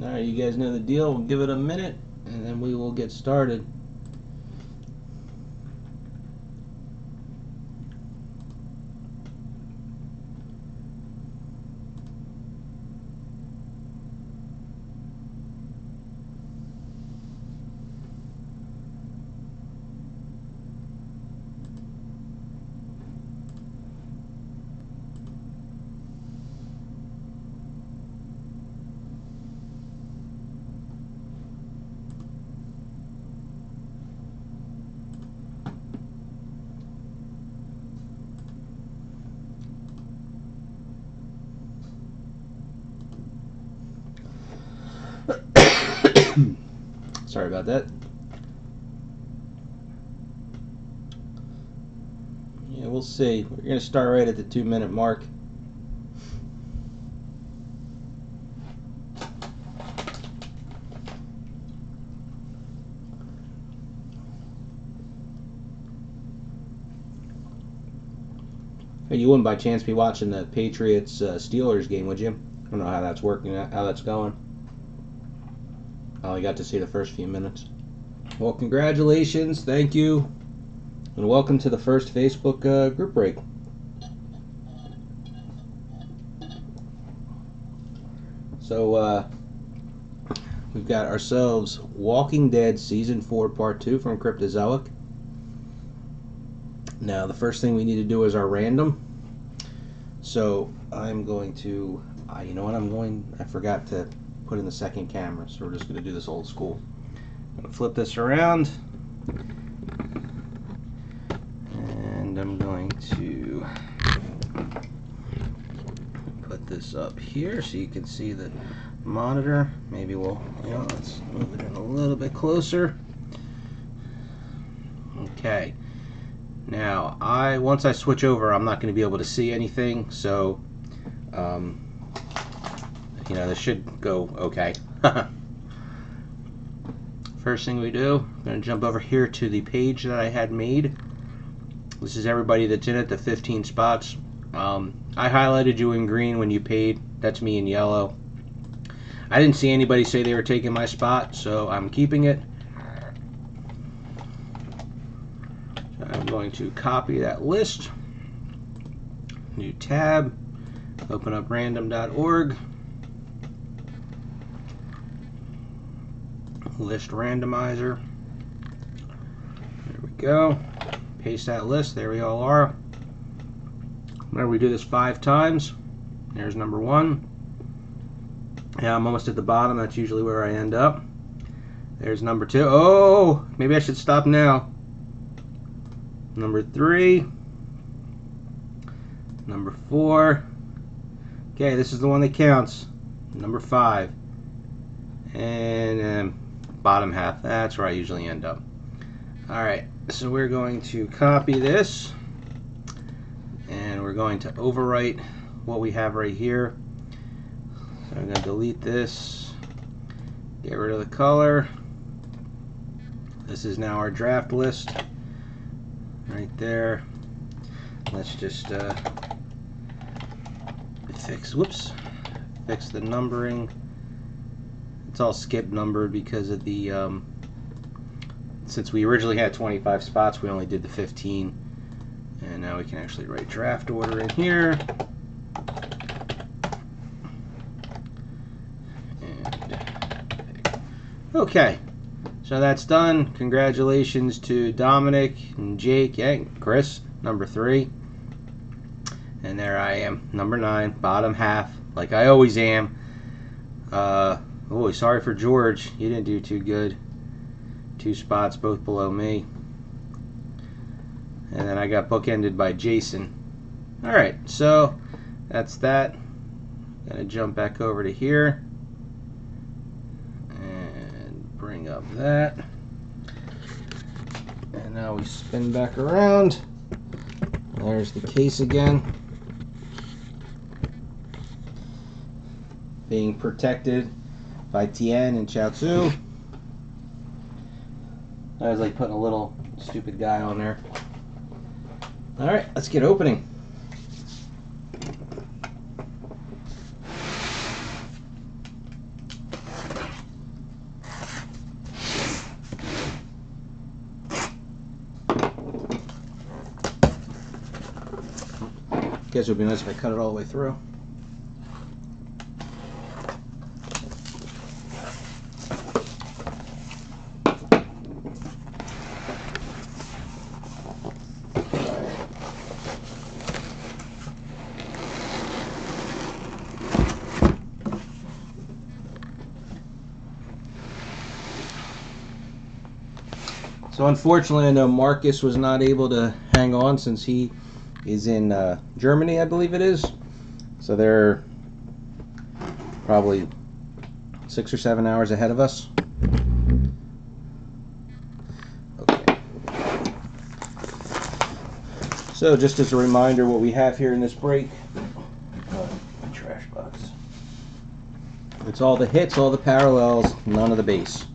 Alright, you guys know the deal. We'll give it a minute and then we will get started. Sorry about that. Yeah, we'll see. We're going to start right at the 2-minute mark. Hey, you wouldn't by chance be watching the Patriots Steelers game, would you? I don't know how that's working, how that's going. I only got to see the first few minutes. Well, congratulations, thank you, and welcome to the first Facebook group break. So, we've got ourselves Walking Dead Season 4 Part 2 from Cryptozoic. Now, the first thing we need to do is our random. So, I'm going to... you know what I forgot to put in the second camera, so we're just going to do this old school. I'm going to flip this around, and I'm going to put this up here so you can see the monitor. Maybe we'll, let's move it in a little bit closer. Okay. Now, once I switch over, I'm not going to be able to see anything, so this should go okay. First thing we do, I'm going to jump over here to the page that I had made. This is everybody that's in it, the 15 spots. I highlighted you in green when you paid. That's me in yellow. I didn't see anybody say they were taking my spot, so I'm keeping it. So I'm going to copy that list. New tab. Open up random.org. List randomizer. There we go. Paste that list. There we all are. Remember, we do this 5 times. There's number 1. Yeah, I'm almost at the bottom. That's usually where I end up. There's number 2. Oh, maybe I should stop now. Number 3. Number 4. Okay, this is the one that counts. Number 5. And bottom half. That's where I usually end up. Alright, so we're going to copy this. And we're going to overwrite what we have right here. So I'm going to delete this. Get rid of the color. This is now our draft list. Right there. Let's just fix the numbering. It's all skip numbered because of the since we originally had 25 spots, we only did the 15, and now we can actually write draft order in here. And okay, so that's done. Congratulations to Dominic and Jake and Chris, number 3. And there I am, number 9, bottom half, like I always am. Oh, sorry for George. You didn't do too good. 2 spots, both below me. And then I got bookended by Jason. Alright, so that's that. Gonna jump back over to here. And bring up that. And now we spin back around. There's the case again. Being protected by Tien and Chaozu. I was like putting a little stupid guy on there. Alright, let's get opening. Guess it would be nice if I cut it all the way through. So unfortunately, I know Marcus was not able to hang on since he is in Germany, I believe it is. So they're probably 6 or 7 hours ahead of us. Okay. So just as a reminder, what we have here in this break, my trash box. It's all the hits, all the parallels, none of the base.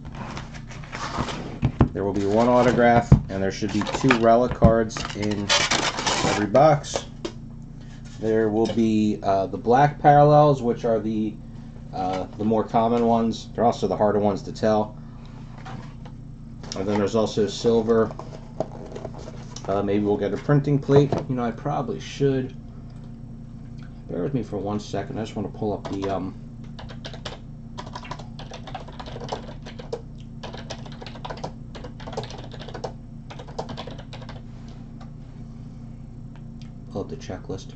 There will be one autograph, and there should be 2 relic cards in every box. There will be the black parallels, which are the more common ones. They're also the harder ones to tell. And then there's also silver. Maybe we'll get a printing plate. You know, I probably should. Bear with me for 1 second. I just want to pull up the checklist.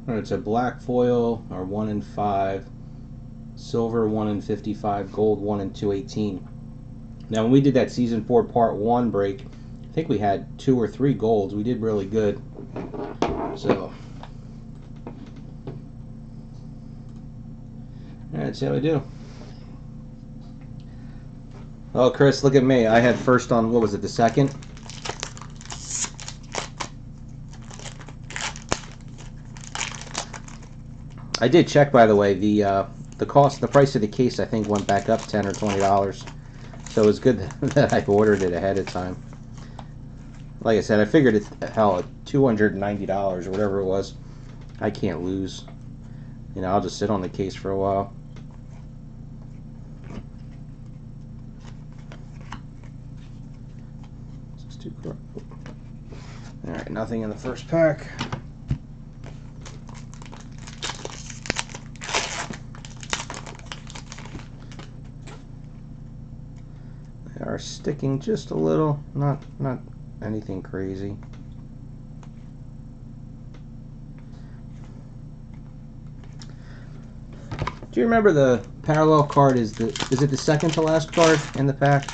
Alright, it's a black foil, or 1 in 5, silver 1 in 55, gold 1 in 218. Now when we did that season 4 part 1 break, I think we had 2 or 3 golds. We did really good. So, alright, see how we do. Oh, Chris, look at me. I had first on, what was it, the second? I did check, by the way. The price of the case, I think, went back up $10 or $20. So it was good that I ordered it ahead of time. Like I said, I figured it's, hell, $290 or whatever it was. I can't lose. You know, I'll just sit on the case for a while. Alright, nothing in the first pack. They are sticking just a little, not anything crazy. Do you remember the parallel card is it the second to last card in the pack?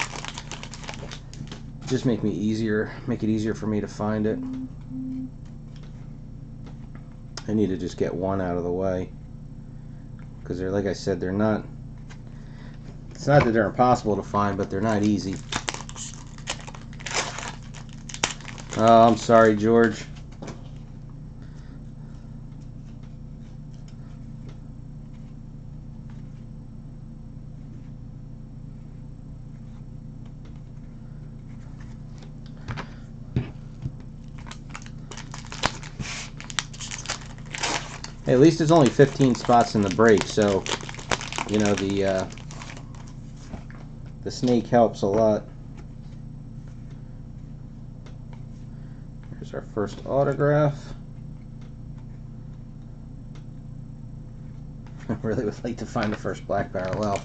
Just make it easier for me to find it. I need to just get one out of the way, because they're, like I said, they're not, it's not that they're impossible to find, but they're not easy. Oh, I'm sorry, George. Hey, at least there's only 15 spots in the break, so you know the snake helps a lot. Here's our first autograph. I really would like to find the first black parallel.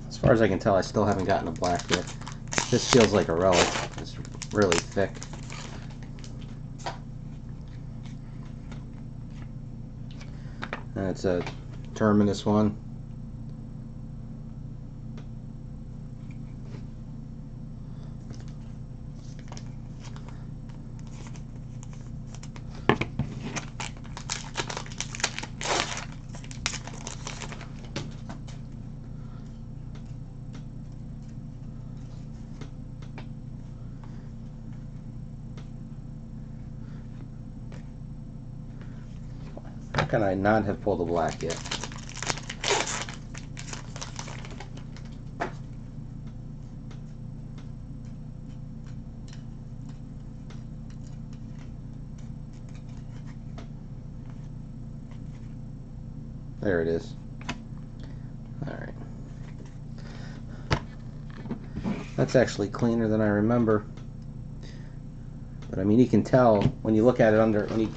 As far as I can tell, I still haven't gotten a black yet. This feels like a relic. It's really thick. And it's a terminus one. How can I not have pulled the black yet? There it is. Alright. That's actually cleaner than I remember. But I mean, you can tell when you look at it under, when you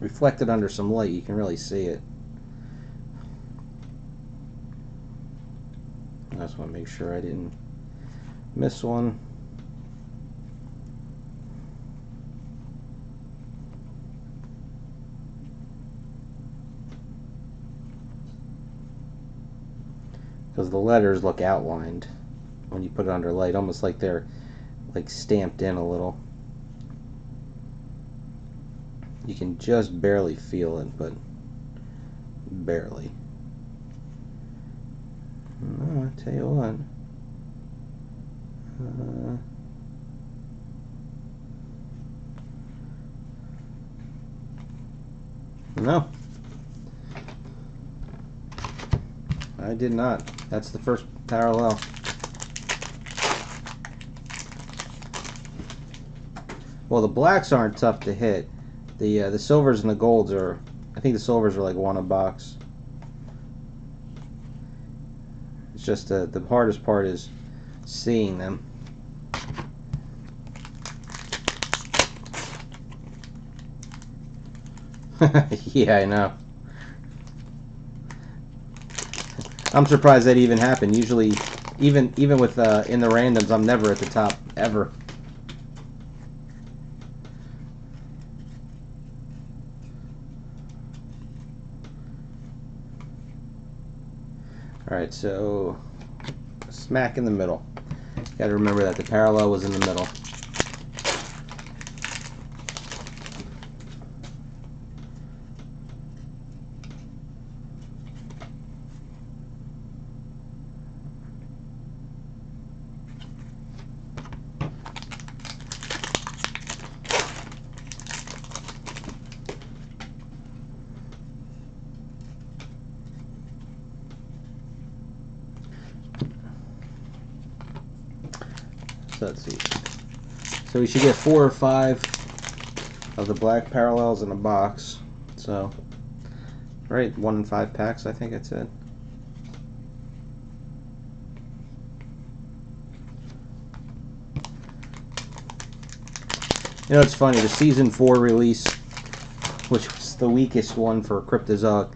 reflect it under some light, you can really see it. I just want to make sure I didn't miss one. Because the letters look outlined when you put it under light, almost like they're like stamped in a little. You can just barely feel it, but barely. No, I tell you what. No. I did not. That's the first parallel. Well, the blacks aren't tough to hit. The silvers and the golds are, I think the silvers are like one a box. It's just the hardest part is seeing them. Yeah, I know. I'm surprised that even happened. Usually, even with in the randoms, I'm never at the top ever. All right, so smack in the middle. Got to remember that the parallel was in the middle. So let's see. So we should get 4 or 5 of the black parallels in a box. So, right, 1 in 5 packs, I think it said. You know, it's funny, the Season 4 release, which was the weakest one for Cryptozoic,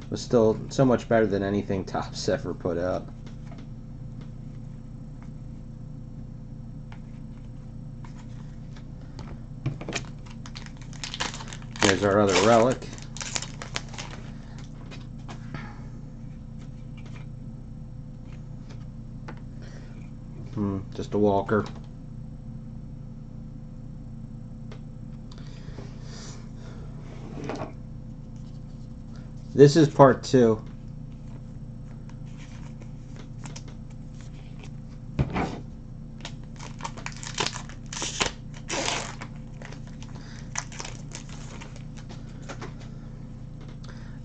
was still so much better than anything Topps ever put out. There's our other relic. Just a walker. This is part 2.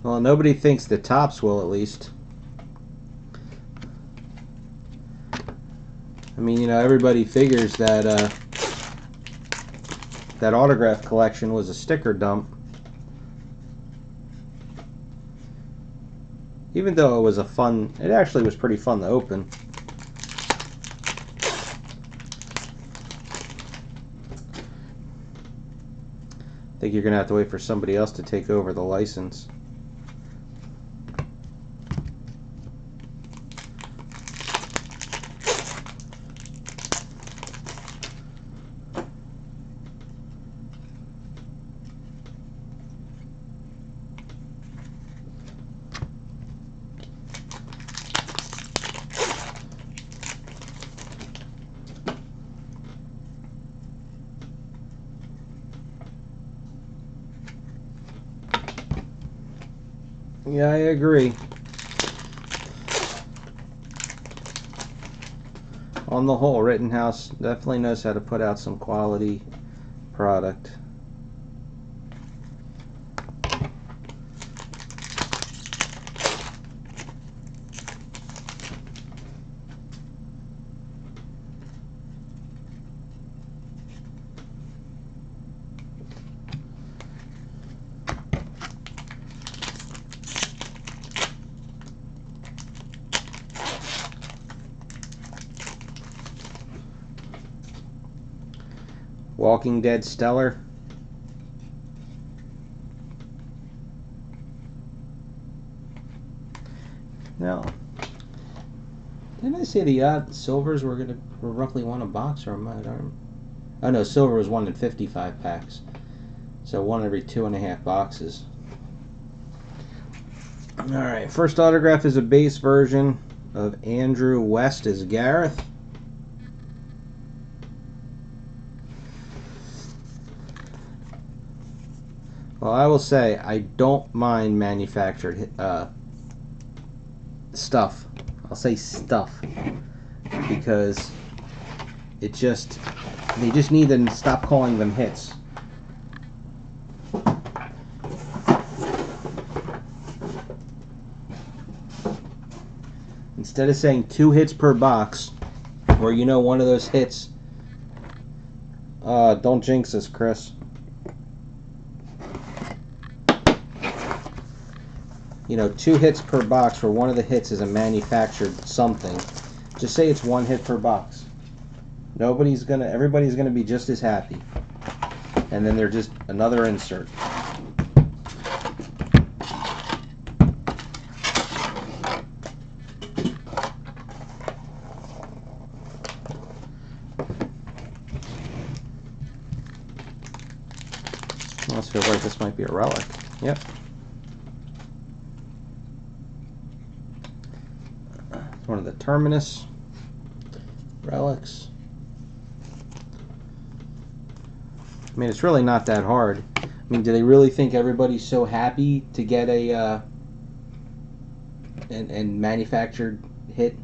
Well, nobody thinks the Topps will, at least. I mean, you know, everybody figures that that autograph collection was a sticker dump. Even though it was it actually was pretty fun to open. I think you're going to have to wait for somebody else to take over the license. Yeah, I agree. On the whole, Rittenhouse definitely knows how to put out some quality product. Walking Dead Stellar. Now, didn't I say the silvers were roughly one a box, or am I? Oh no, silver was 1 in 55 packs, so 1 every 2.5 boxes. All right, first autograph is a base version of Andrew West as Gareth. Well, I will say I don't mind manufactured stuff. I'll say stuff because they just need to stop calling them hits. Instead of saying 2 hits per box, or one of those hits. Don't jinx us, Chris. 2 hits per box, where one of the hits is a manufactured something. Just say it's 1 hit per box. Everybody's gonna be just as happy. And then they're just another insert. Almost feels like this might be a relic. Yep. One of the Terminus relics. I mean, it's really not that hard. I mean, do they really think everybody's so happy to get a and manufactured hit?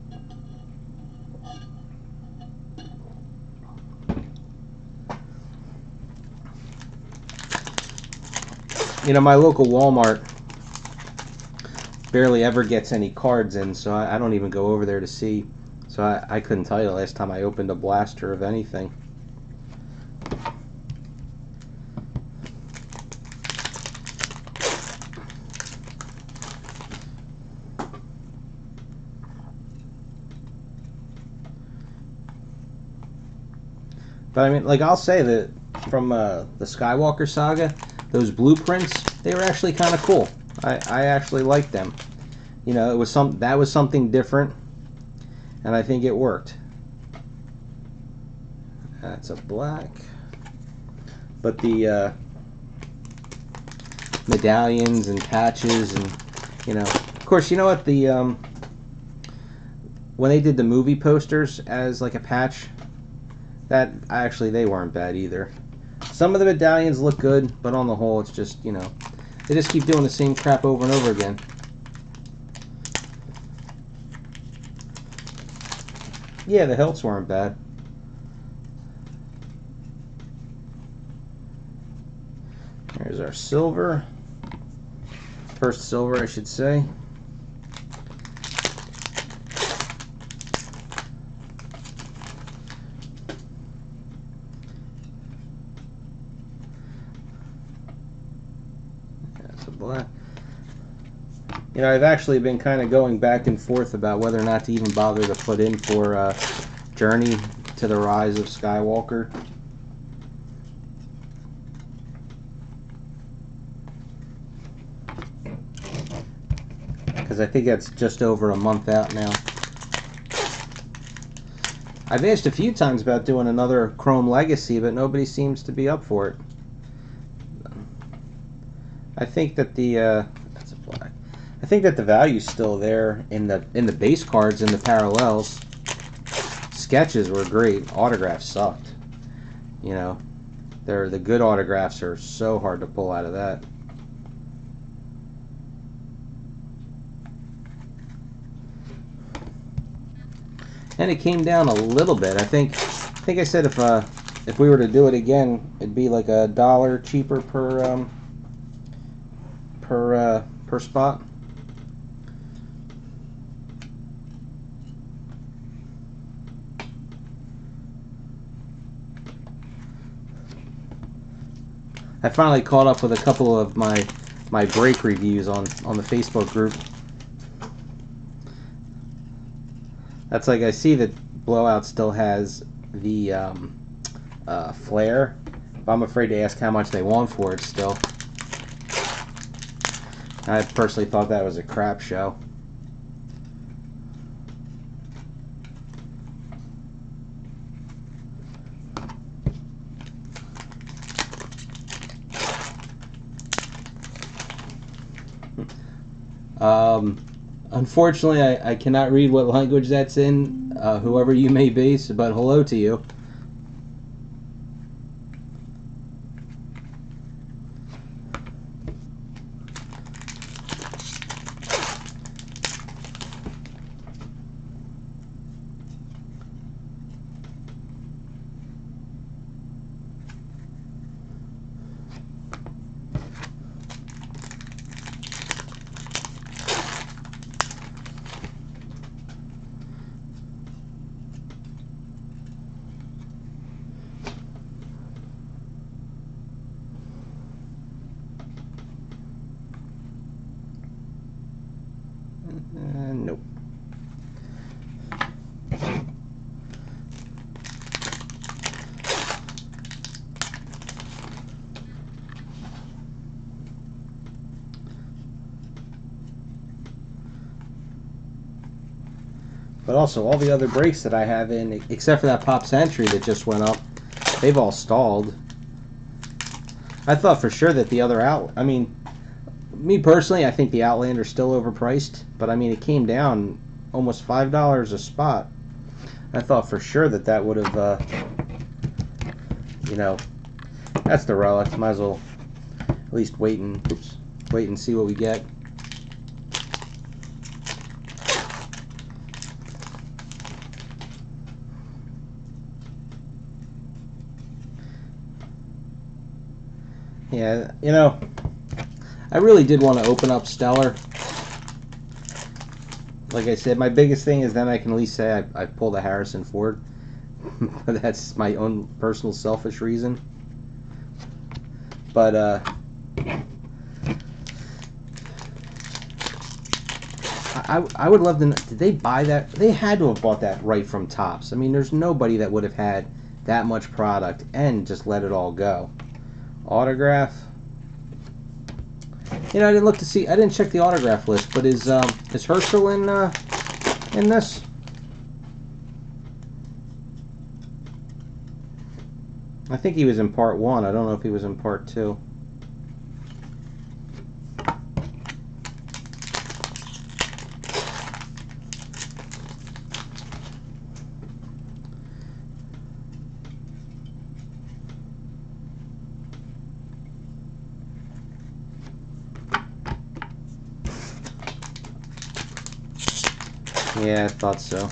My local Walmart barely ever gets any cards in, so I don't even go over there to see. So I couldn't tell you the last time I opened a blaster of anything. But I mean, like, I'll say that from the Skywalker saga, those blueprints, they were actually kind of cool. I actually liked them. It was that was something different, and I think it worked. That's a black. But the medallions and patches, and of course, you know what, the when they did the movie posters as like a patch, they weren't bad either. Some of the medallions look good, but on the whole, it's just, they just keep doing the same crap over and over again. Yeah, the hilts weren't bad. There's our silver. First silver, I should say. That's a black. I've actually been kind of going back and forth about whether or not to even bother to put in for Journey to the Rise of Skywalker. Because I think that's just over a month out now. I've asked a few times about doing another Chrome Legacy, but nobody seems to be up for it. I think that that's a black. I think that the value's still there in the base cards and the parallels. Sketches were great. Autographs sucked. The good autographs are so hard to pull out of that. and it came down a little bit. I think I said if we were to do it again, it'd be like $1 cheaper per spot. I finally caught up with a couple of my brake reviews on the Facebook group. That's like, I see that Blowout still has the flare, but I'm afraid to ask how much they want for it still. I personally thought that was a crap show. Unfortunately, I cannot read what language that's in, whoever you may be, but hello to you. Nope. But also, all the other brakes that I have in, except for that Pop Century that just went up, they've all stalled. I thought for sure that the other I mean, me personally, I think the Outlander's still overpriced, but I mean, it came down almost $5 a spot. I thought for sure that that would have, you know, that's the relic. Might as well at least wait and see what we get. Yeah, you know, I really did want to open up Stellar. Like I said, my biggest thing is then I can at least say I pulled a Harrison Ford. But that's my own personal selfish reason. But I would love to know, did they buy that? They had to have bought that right from Topps. I mean, there's nobody that would have had that much product and just let it all go. Autograph. You know, I didn't look to see. I didn't check the autograph list, but is Herschel in this? I think he was in part 1. I don't know if he was in part 2. Yeah, I thought so.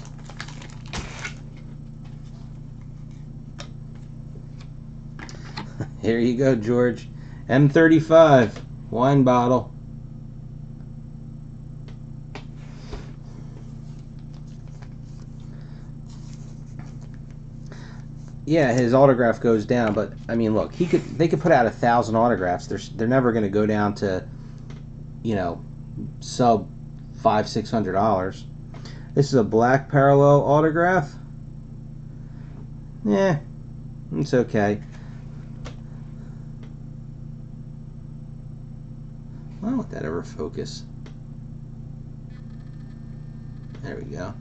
Here you go, George. M35 wine bottle. Yeah, his autograph goes down, but I mean, look, they could put out 1,000 autographs. They're never going to go down to, you know, sub $500-600. This is a black parallel autograph. Yeah, it's okay. Why won't that ever focus? There we go.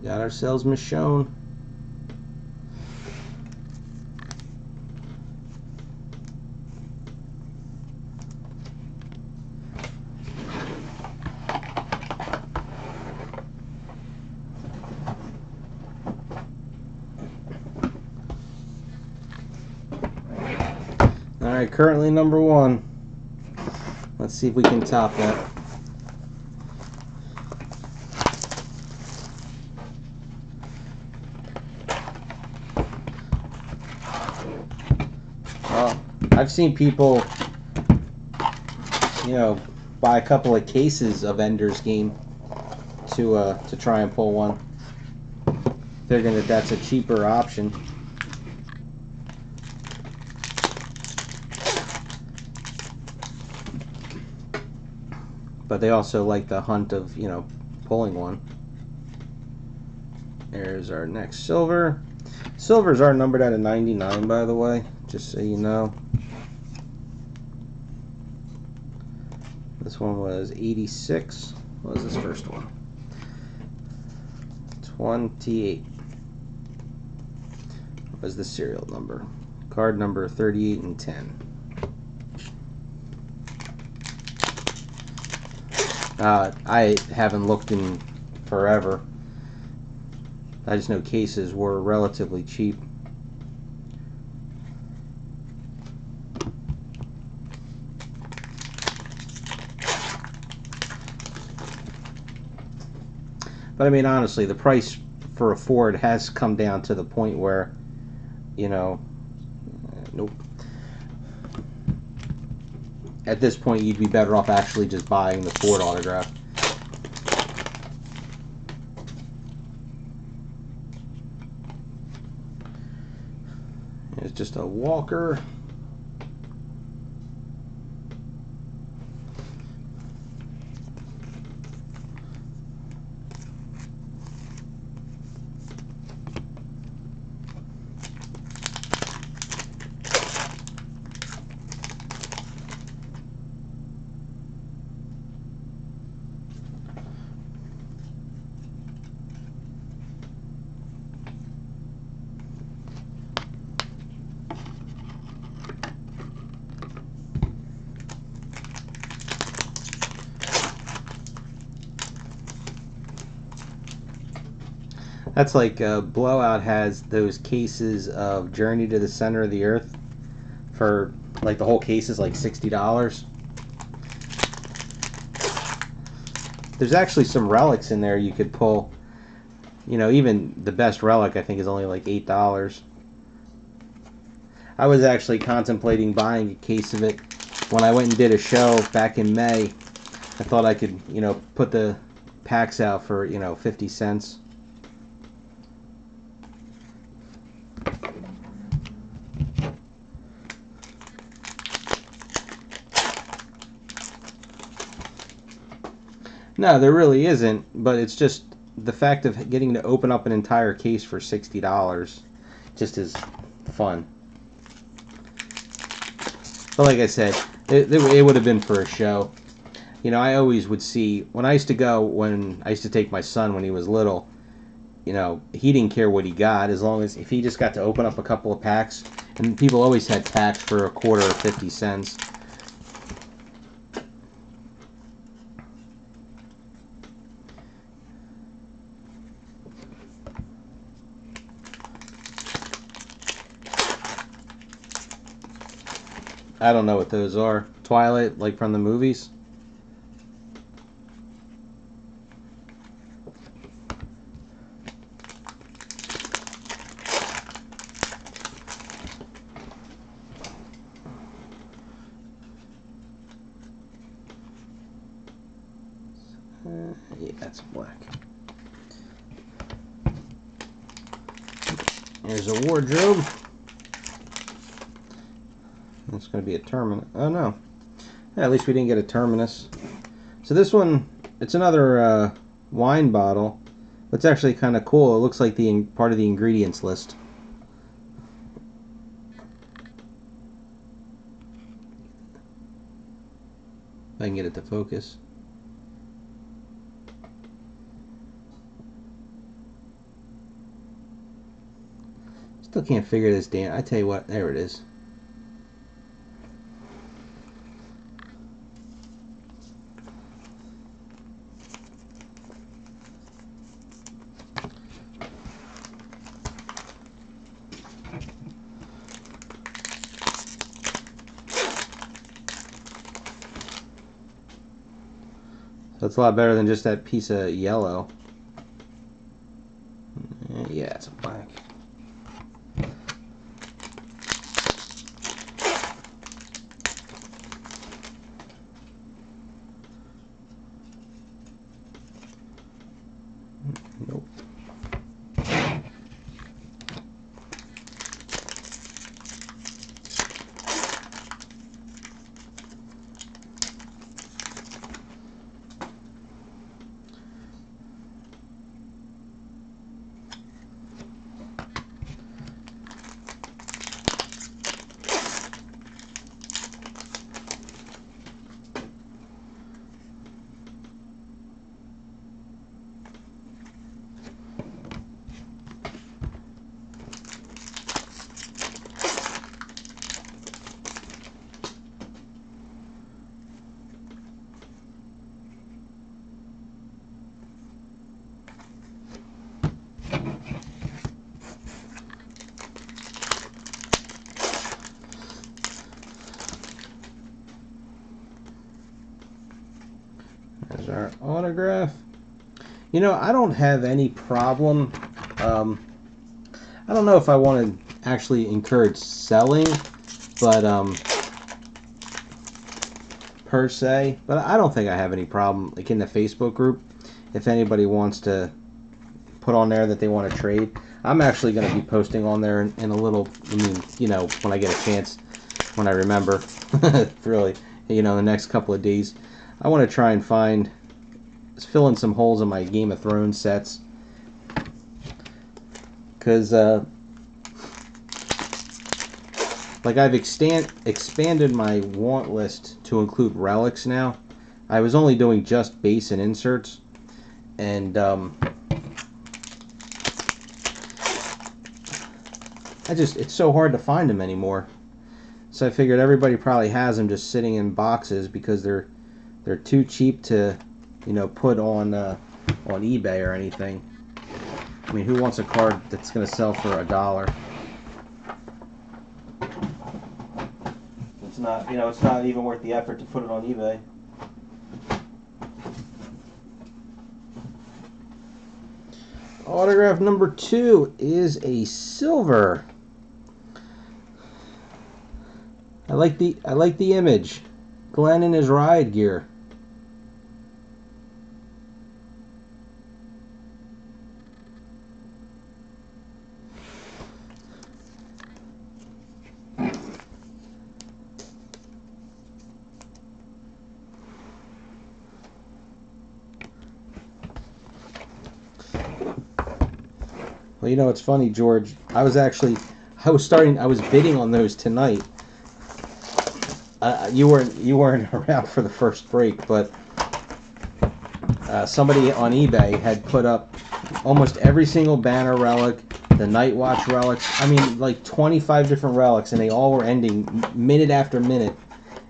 Got ourselves Michonne. Alright, currently number 1. Let's see if we can top that. seen people, you know, buy a couple of cases of Ender's Game to try and pull one, figuring that that's a cheaper option. But they also like the hunt of, you know, pulling one. There's our next silver. Silvers are numbered out of 99, by the way, just so you know. This one was 86. What was this first one? 28 was the serial number. Card number 38 and 10. I haven't looked in forever. I just know cases were relatively cheap. But I mean, honestly, the price for a Ford has come down to the point where, you know, nope. At this point, you'd be better off actually just buying the Ford autograph. It's just a Walker. That's like Blowout has those cases of Journey to the Center of the Earth for like the whole case is like $60. There's actually some relics in there you could pull. You know, even the best relic I think is only like $8. I was actually contemplating buying a case of it when I went and did a show back in May. I thought I could, you know, put the packs out for, you know, 50 cents. No, there really isn't, but it's just the fact of getting to open up an entire case for $60 just is fun. But like I said, it would have been for a show. You know, I always would see, when I used to go, when I used to take my son when he was little, you know, he didn't care what he got as long as, if he just got to open up a couple of packs, and people always had packs for a quarter or 50 cents. I don't know what those are. Twilight, like from the movies? Yeah, that's black. There's a wardrobe. It's going to be a terminus. Oh, no. Yeah, at least we didn't get a terminus. So this one, it's another wine bottle. It's actually kind of cool. It looks like the part of the ingredients list. If I can get it to focus. Still can't figure this damn. I tell you what, there it is. So it's a lot better than just that piece of yellow. Yeah, it's a black. There's our autograph. You know, I don't have any problem. I don't know if I want to actually encourage selling, but per se. But I don't think I have any problem. Like in the Facebook group, if anybody wants to put on there that they want to trade, I'm actually going to be posting on there in a little. I mean, you know, when I get a chance, when I remember, really, you know, the next couple of days, I want to try and fill in some holes in my Game of Thrones sets, because like I've expanded my want list to include relics now. I was only doing just base and inserts, and it's so hard to find them anymore. So I figured everybody probably has them just sitting in boxes because they're too cheap to, you know, put on eBay or anything. I mean, who wants a card that's going to sell for $1? It's not, you know, it's not even worth the effort to put it on eBay. Autograph number 2 is a silver. I like the image. Glenn in his riot gear. Well, you know, it's funny, George. I was bidding on those tonight. You weren't around for the first break, but somebody on eBay had put up almost every single banner relic, the Night Watch relics. I mean, like 25 different relics, and they all were ending minute after minute.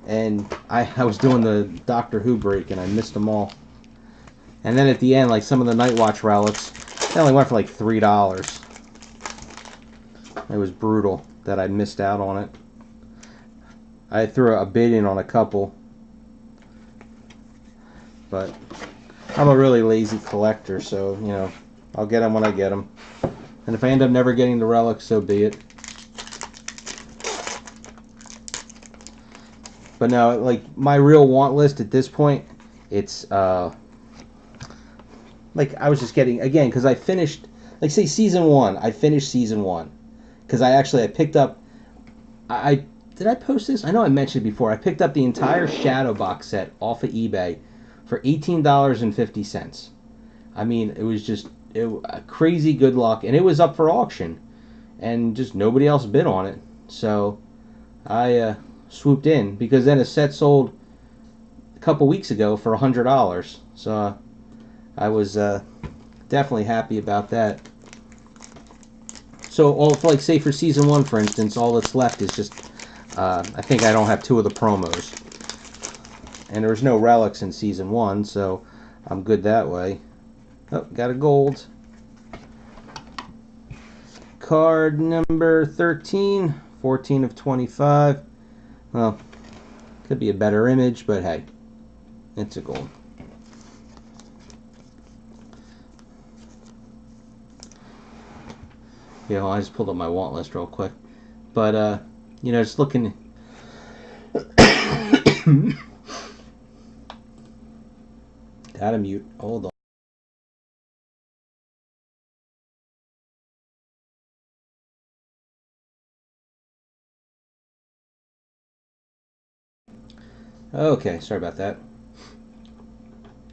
And I was doing the Doctor Who break, and I missed them all. And then at the end, like some of the Night Watch relics, they only went for like $3. It was brutal that I missed out on it. I threw a bid in on a couple, but I'm a really lazy collector, so, you know, I'll get them when I get them. And if I end up never getting the relics, so be it. But no, like, my real want list at this point, it's, like, I was just getting, again, because I finished, like, say, Season 1. I finished Season 1. Because I picked up, did I post this? I know I mentioned it before. I picked up the entire Shadow box set off of eBay for $18.50. I mean, it was just crazy good luck, and it was up for auction, and just nobody else bid on it. So I swooped in, because then a set sold a couple weeks ago for $100. So I was definitely happy about that. So, like, say for Season 1, for instance, all that's left is just, I think I don't have 2 of the promos. And there's no relics in Season 1, so I'm good that way. Oh, got a gold. Card number 13, 14 of 25. Well, could be a better image, but hey, it's a gold. You know, I just pulled up my want list real quick. But, you know, just looking. Gotta mute. Hold on. Okay, sorry about that.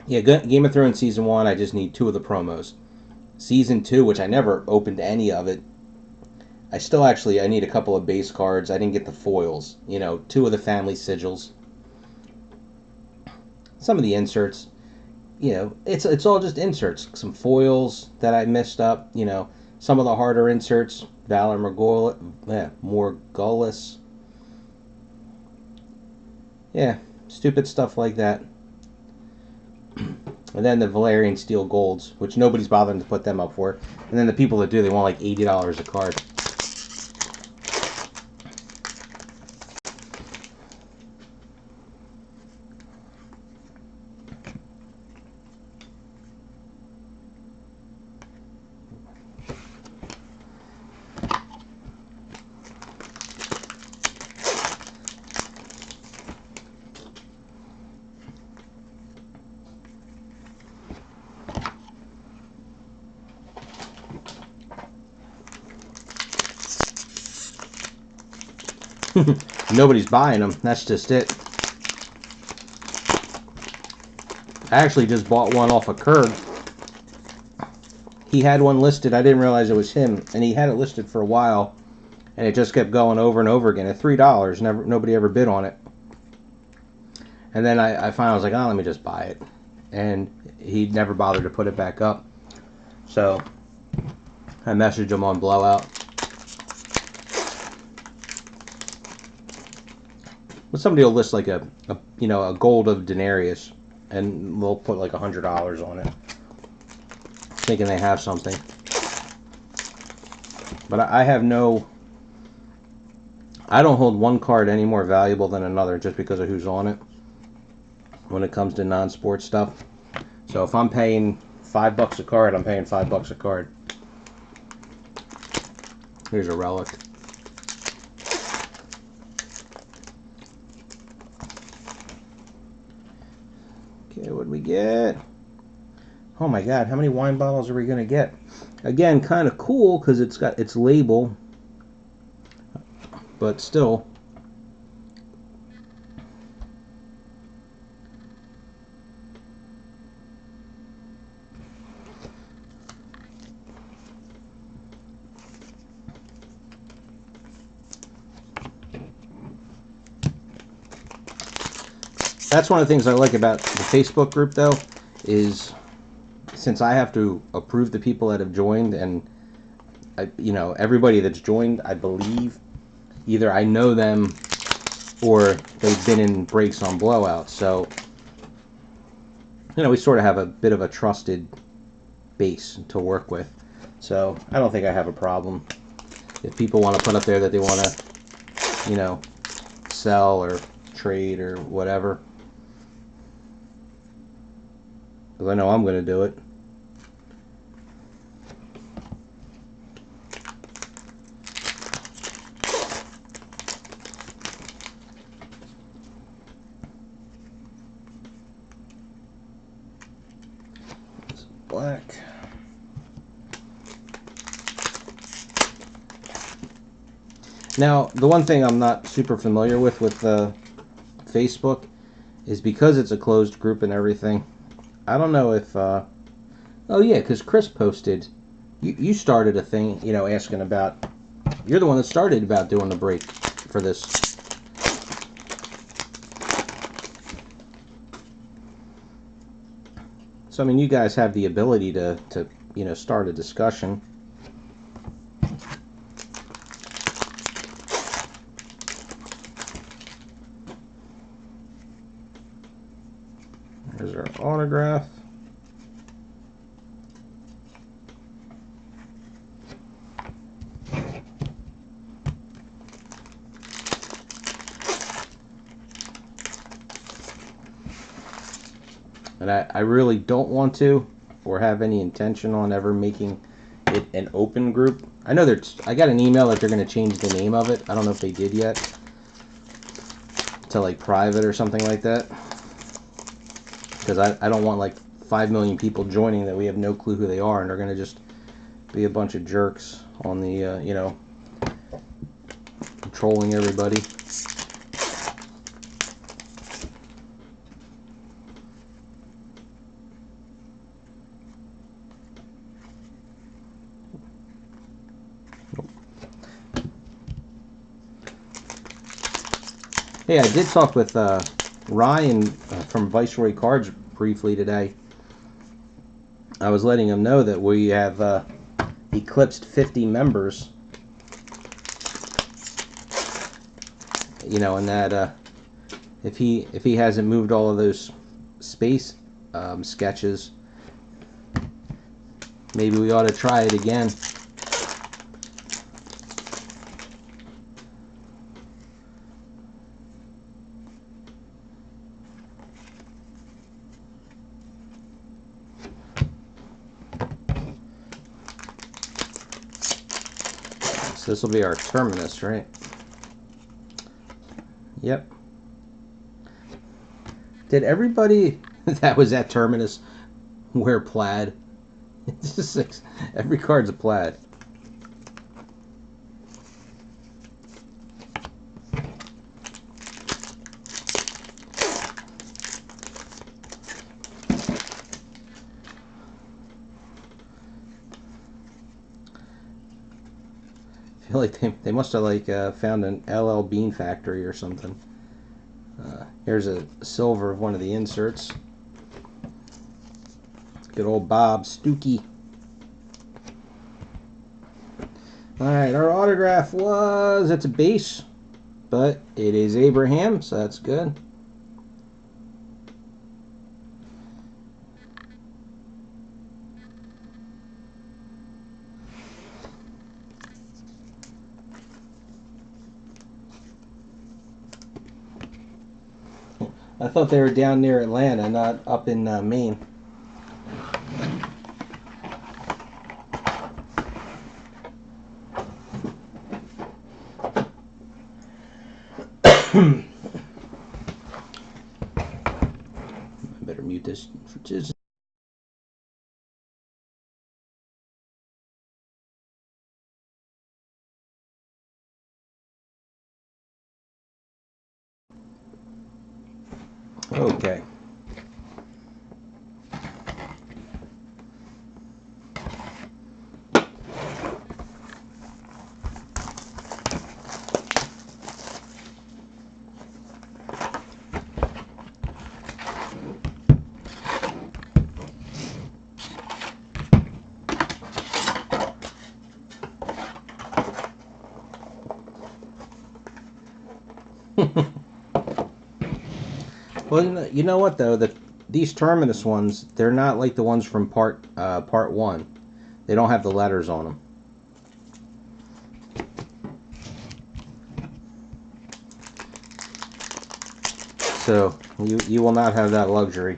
Yeah, Game of Thrones Season 1, I just need 2 of the promos. Season 2, which I never opened any of it, I need a couple of base cards. I didn't get the foils. You know, 2 of the family sigils. Some of the inserts. You know, it's all just inserts. Some foils that I messed up. You know, some of the harder inserts. Valor Morghulis. Yeah, stupid stuff like that. And then the Valerian Steel Golds, which nobody's bothering to put them up for. And then the people that do, they want like $80 a card. Nobody's buying them. That's just it. I actually just bought one off of Kurg. He had one listed. I didn't realize it was him, and he had it listed for a while, and it just kept going over and over again at $3. Nobody ever bid on it. And then I finally was like, oh, let me just buy it. And he never bothered to put it back up. So I messaged him on Blowout. But somebody will list like a gold of denarius, and we'll put like $100 on it, thinking they have something. But I have no. I don't hold one card any more valuable than another just because of who's on it when it comes to non-sports stuff. So if I'm paying $5 a card, I'm paying $5 a card. Here's a relic. Okay, what do we get? Oh my god, how many wine bottles are we going to get? Again, kind of cool because it's got its label, but still. That's one of the things I like about the Facebook group, though, is since I have to approve the people that have joined, and everybody that's joined, I believe, either I know them or they've been in breaks on Blowout. So, we sort of have a bit of a trusted base to work with. So, I don't think I have a problem. If people want to put up there that they want to, sell or trade or whatever, because I know I'm going to do it. It's black. Now, the one thing I'm not super familiar with Facebook is because it's a closed group and everything. I don't know if, oh yeah, because Chris posted, you started a thing, asking about, you're the one that started about doing the break for this. So, I mean, you guys have the ability to start a discussion. There's our autograph. And I really don't want to or have any intention on ever making it an open group. I know I got an email that they're going to change the name of it. I don't know if they did yet. To like private or something like that. Because I don't want like 5 million people joining that we have no clue who they are, and they're going to just be a bunch of jerks on the, trolling everybody. Hey, I did talk with Ryan from Viceroy Cards briefly today. I was letting him know that we have eclipsed 50 members. And that if he hasn't moved all of those space sketches, maybe we ought to try it again. So this will be our terminus, right? Yep. Did everybody that was at terminus wear plaid? It's just every card's a plaid. feel like they must have like found an LL Bean factory or something. Here's a silver of one of the inserts. Good old Bob Stookie. Alright, our autograph was, it's a base, but it is Abraham, so that's good. I thought they were down near Atlanta, not up in Maine. I better mute this for just. Okay. Well, you know what though, these Terminus ones, they're not like the ones from part 1. They don't have the letters on them. So you will not have that luxury.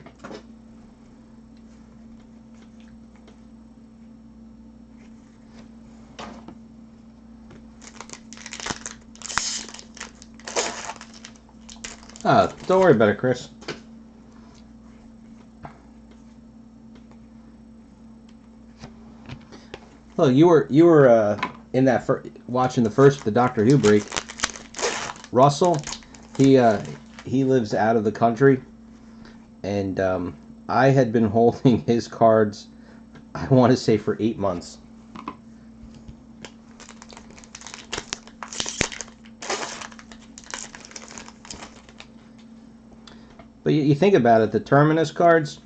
Don't worry about it, Chris. Well, you were in that watching the Doctor Who break. Russell, he lives out of the country, and I had been holding his cards, I want to say, for 8 months. But you think about it, the Terminus cards,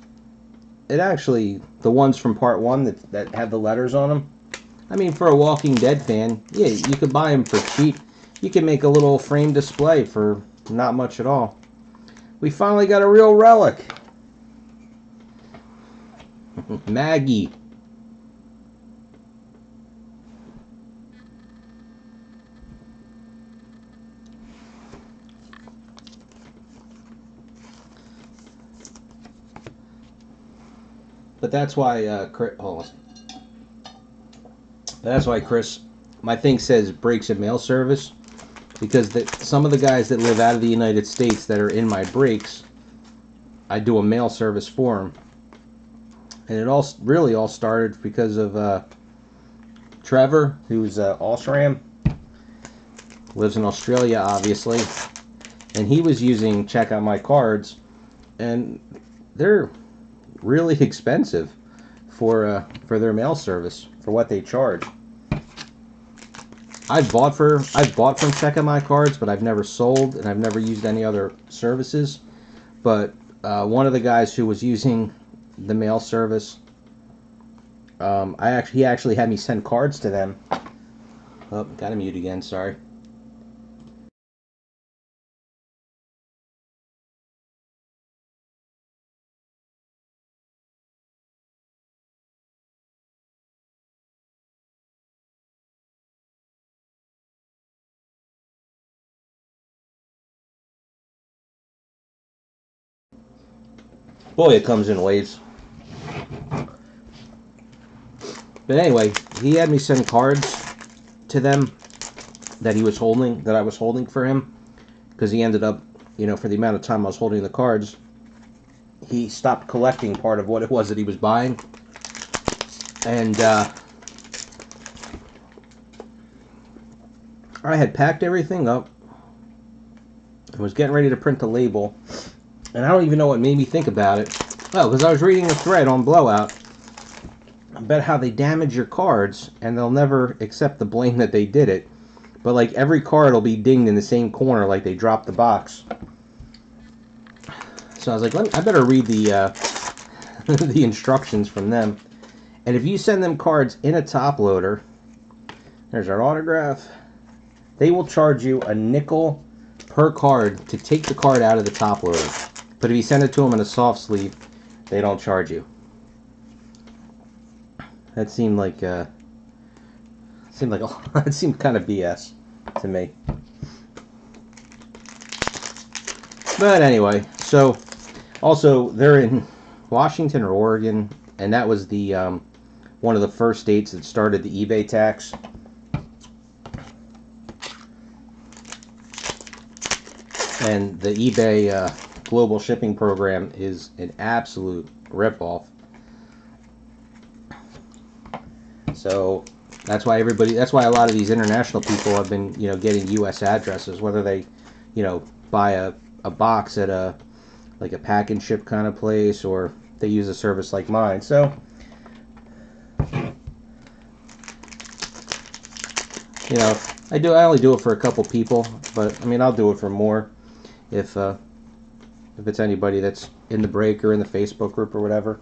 it actually, the ones from part 1 that have the letters on them, I mean, for a Walking Dead fan, yeah, you could buy them for cheap. You can make a little frame display for not much at all. We finally got a real relic. Maggie. But that's why, that's why, Chris, my thing says breaks and mail service, because some of the guys that live out of the United States that are in my breaks, I do a mail service for them. And it really all started because of Trevor, who's Osram, lives in Australia, obviously, and he was using Check Out My Cards, and they're really expensive for their mail service, for what they charge. I've bought from Check Out My Cards, but I've never sold, and I've never used any other services. But one of the guys who was using the mail service, he actually had me send cards to them. Oh, got to mute again. Sorry. Boy, it comes in waves. But anyway, he had me send cards to them that I was holding for him, because he ended up, for the amount of time I was holding the cards, he stopped collecting part of what it was that he was buying. And I had packed everything up. I was getting ready to print the label, and I don't even know what made me think about it. Oh, because I was reading a thread on Blowout about how they damage your cards, and they'll never accept the blame that they did it. but like every card will be dinged in the same corner, like they dropped the box. So I was like, I better read the the instructions from them. And if you send them cards in a top loader, there's our autograph. They will charge you a nickel per card to take the card out of the top loader. But if you send it to them in a soft sleeve, they don't charge you. That seemed like that seemed kind of BS to me. But anyway, so also they're in Washington or Oregon, and that was the one of the first states that started the eBay tax. And the eBay global shipping program is an absolute ripoff. So that's why a lot of these international people have been, getting U.S. addresses, whether they, buy a box at a pack and ship kind of place, or they use a service like mine. So, I only do it for a couple people, but I mean, I'll do it for more if it's anybody that's in the break or in the Facebook group or whatever.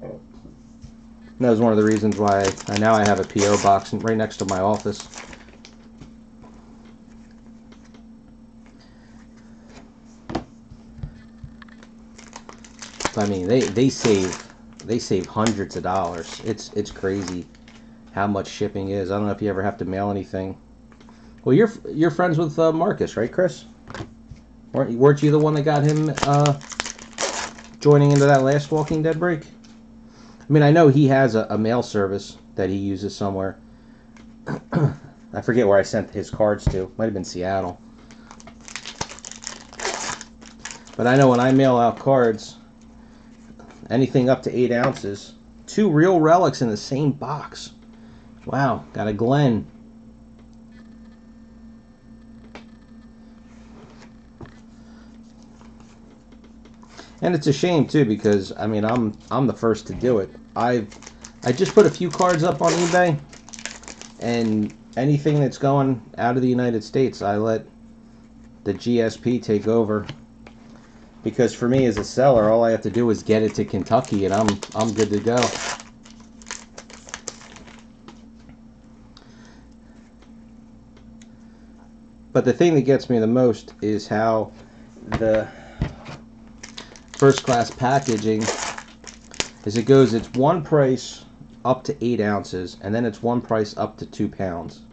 And that was one of the reasons why now I have a P.O. box right next to my office. I mean, they save hundreds of dollars. It's crazy how much shipping is. I don't know if you ever have to mail anything. Well, you're friends with Marcus, right, Chris? Weren't you the one that got him joining into that last Walking Dead break? I mean, I know he has a mail service that he uses somewhere. I forget where I sent his cards to. Might have been Seattle. But I know when I mail out cards, anything up to 8 ounces, 2 real relics in the same box. Wow, got a Glen. And it's a shame too, because I mean, I'm the first to do it. I just put a few cards up on eBay, and anything that's going out of the United States, I let the GSP take over. Because for me as a seller, all I have to do is get it to Kentucky, and I'm good to go. But the thing that gets me the most is how the first class packaging is it's one price up to 8 ounces, and then it's one price up to 2 pounds.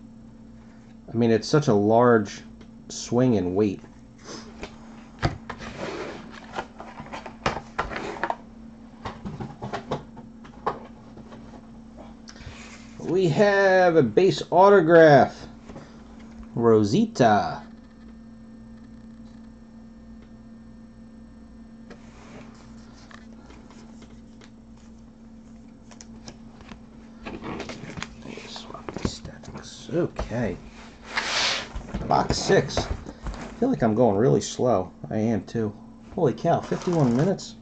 I mean, it's such a large swing in weight. We have a base autograph, Rosita. Swap these stacks. Okay. Box 6. I feel like I'm going really slow. I am too. Holy cow, 51 minutes?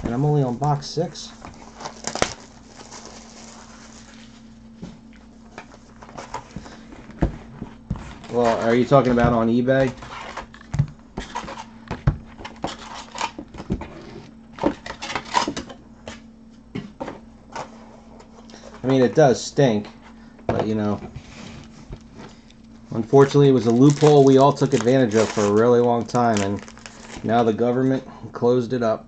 And I'm only on box 6? Well, are you talking about on eBay? I mean, it does stink, but unfortunately it was a loophole we all took advantage of for a really long time, and now the government closed it up.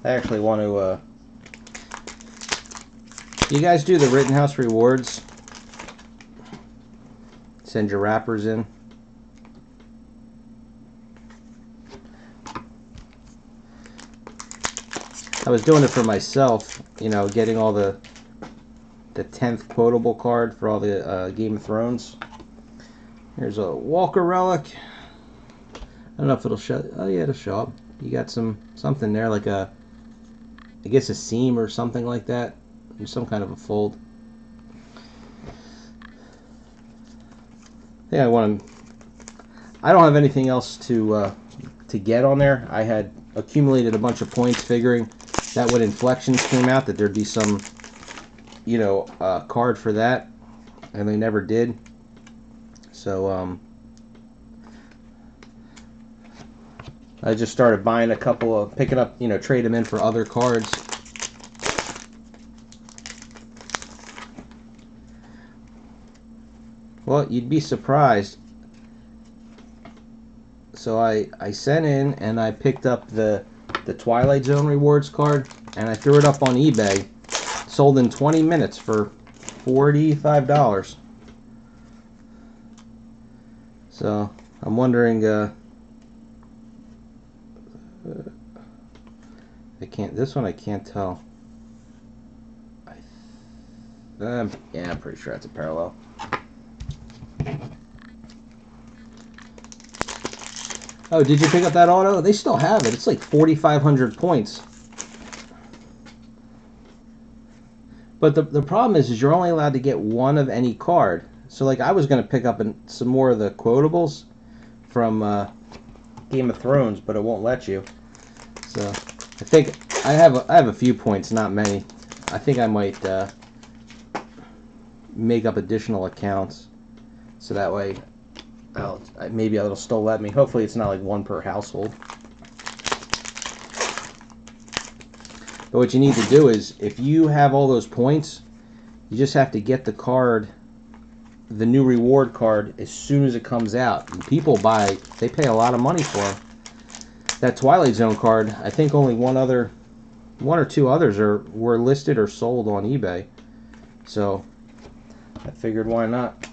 I actually want to You guys do the Rittenhouse rewards? Send your wrappers in. I was doing it for myself, you know, getting all the 10th quotable card for all the Game of Thrones. Here's a Walker relic. I don't know if it'll show. Oh yeah, it'll show up. You got something there, like I guess a seam or something like that. There's some kind of a fold. I think I don't have anything else to get on there. I had accumulated a bunch of points, figuring that when Inflections came out, that there'd be some, you know, card for that, and they never did. So I just started buying a couple of, picking up, you know, trade them in for other cards. Well, you'd be surprised. So I sent in and I picked up the Twilight Zone rewards card, and I threw it up on eBay. Sold in 20 minutes for $45. So I'm wondering, this one I can't tell. Yeah, I'm pretty sure that's a parallel. Oh, did you pick up that auto? They still have it. It's like 4,500 points. But the problem is you're only allowed to get one of any card. So like I was going to pick up some more of the quotables from Game of Thrones, but it won't let you. So I think I have a few points, not many. I think I might make up additional accounts, so that way maybe it'll still let me. Hopefully it's not like one per household. But what you need to do is, if you have all those points, you just have to get the card, the new reward card, as soon as it comes out. And people they pay a lot of money for them. That Twilight Zone card, I think only one or two others were listed or sold on eBay. So I figured, why not?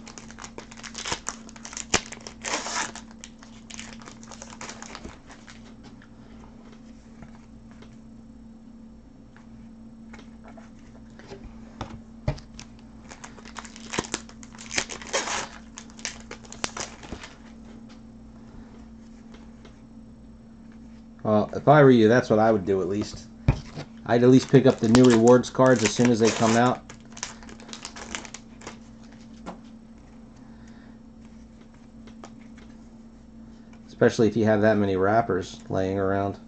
Well, if I were you, that's what I would do at least. I'd at least pick up the new rewards cards as soon as they come out. Especially if you have that many wrappers laying around.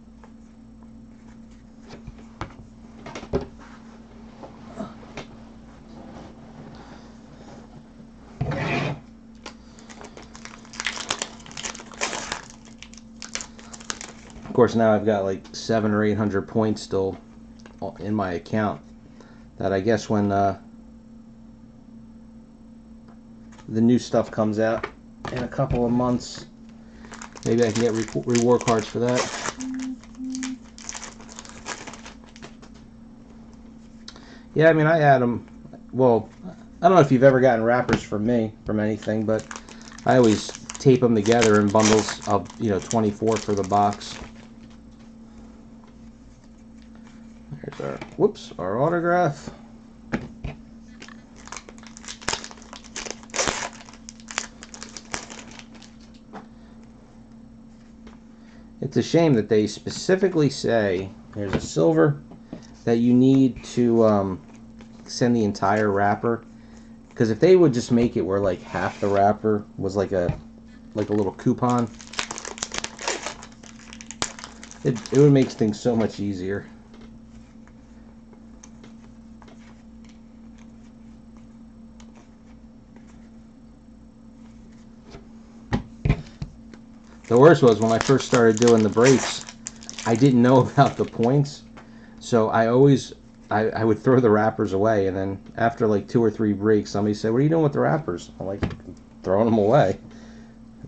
Of course, now I've got like 700 or 800 points still in my account that I guess when the new stuff comes out in a couple of months, maybe I can get reward cards for that. Yeah, I mean, I add them. Well, I don't know if you've ever gotten wrappers from me, from anything, but I always tape them together in bundles of, 24 for the box. There's our autograph. It's a shame that they specifically say, here's a silver, that you need to send the entire wrapper. Because if they would just make it where like half the wrapper was like a little coupon, it would make things so much easier. The worst was when I first started doing the breaks, I didn't know about the points, so I would throw the wrappers away, and then after like 2 or 3 breaks, somebody said, "What are you doing with the wrappers?" I'm like, throwing them away.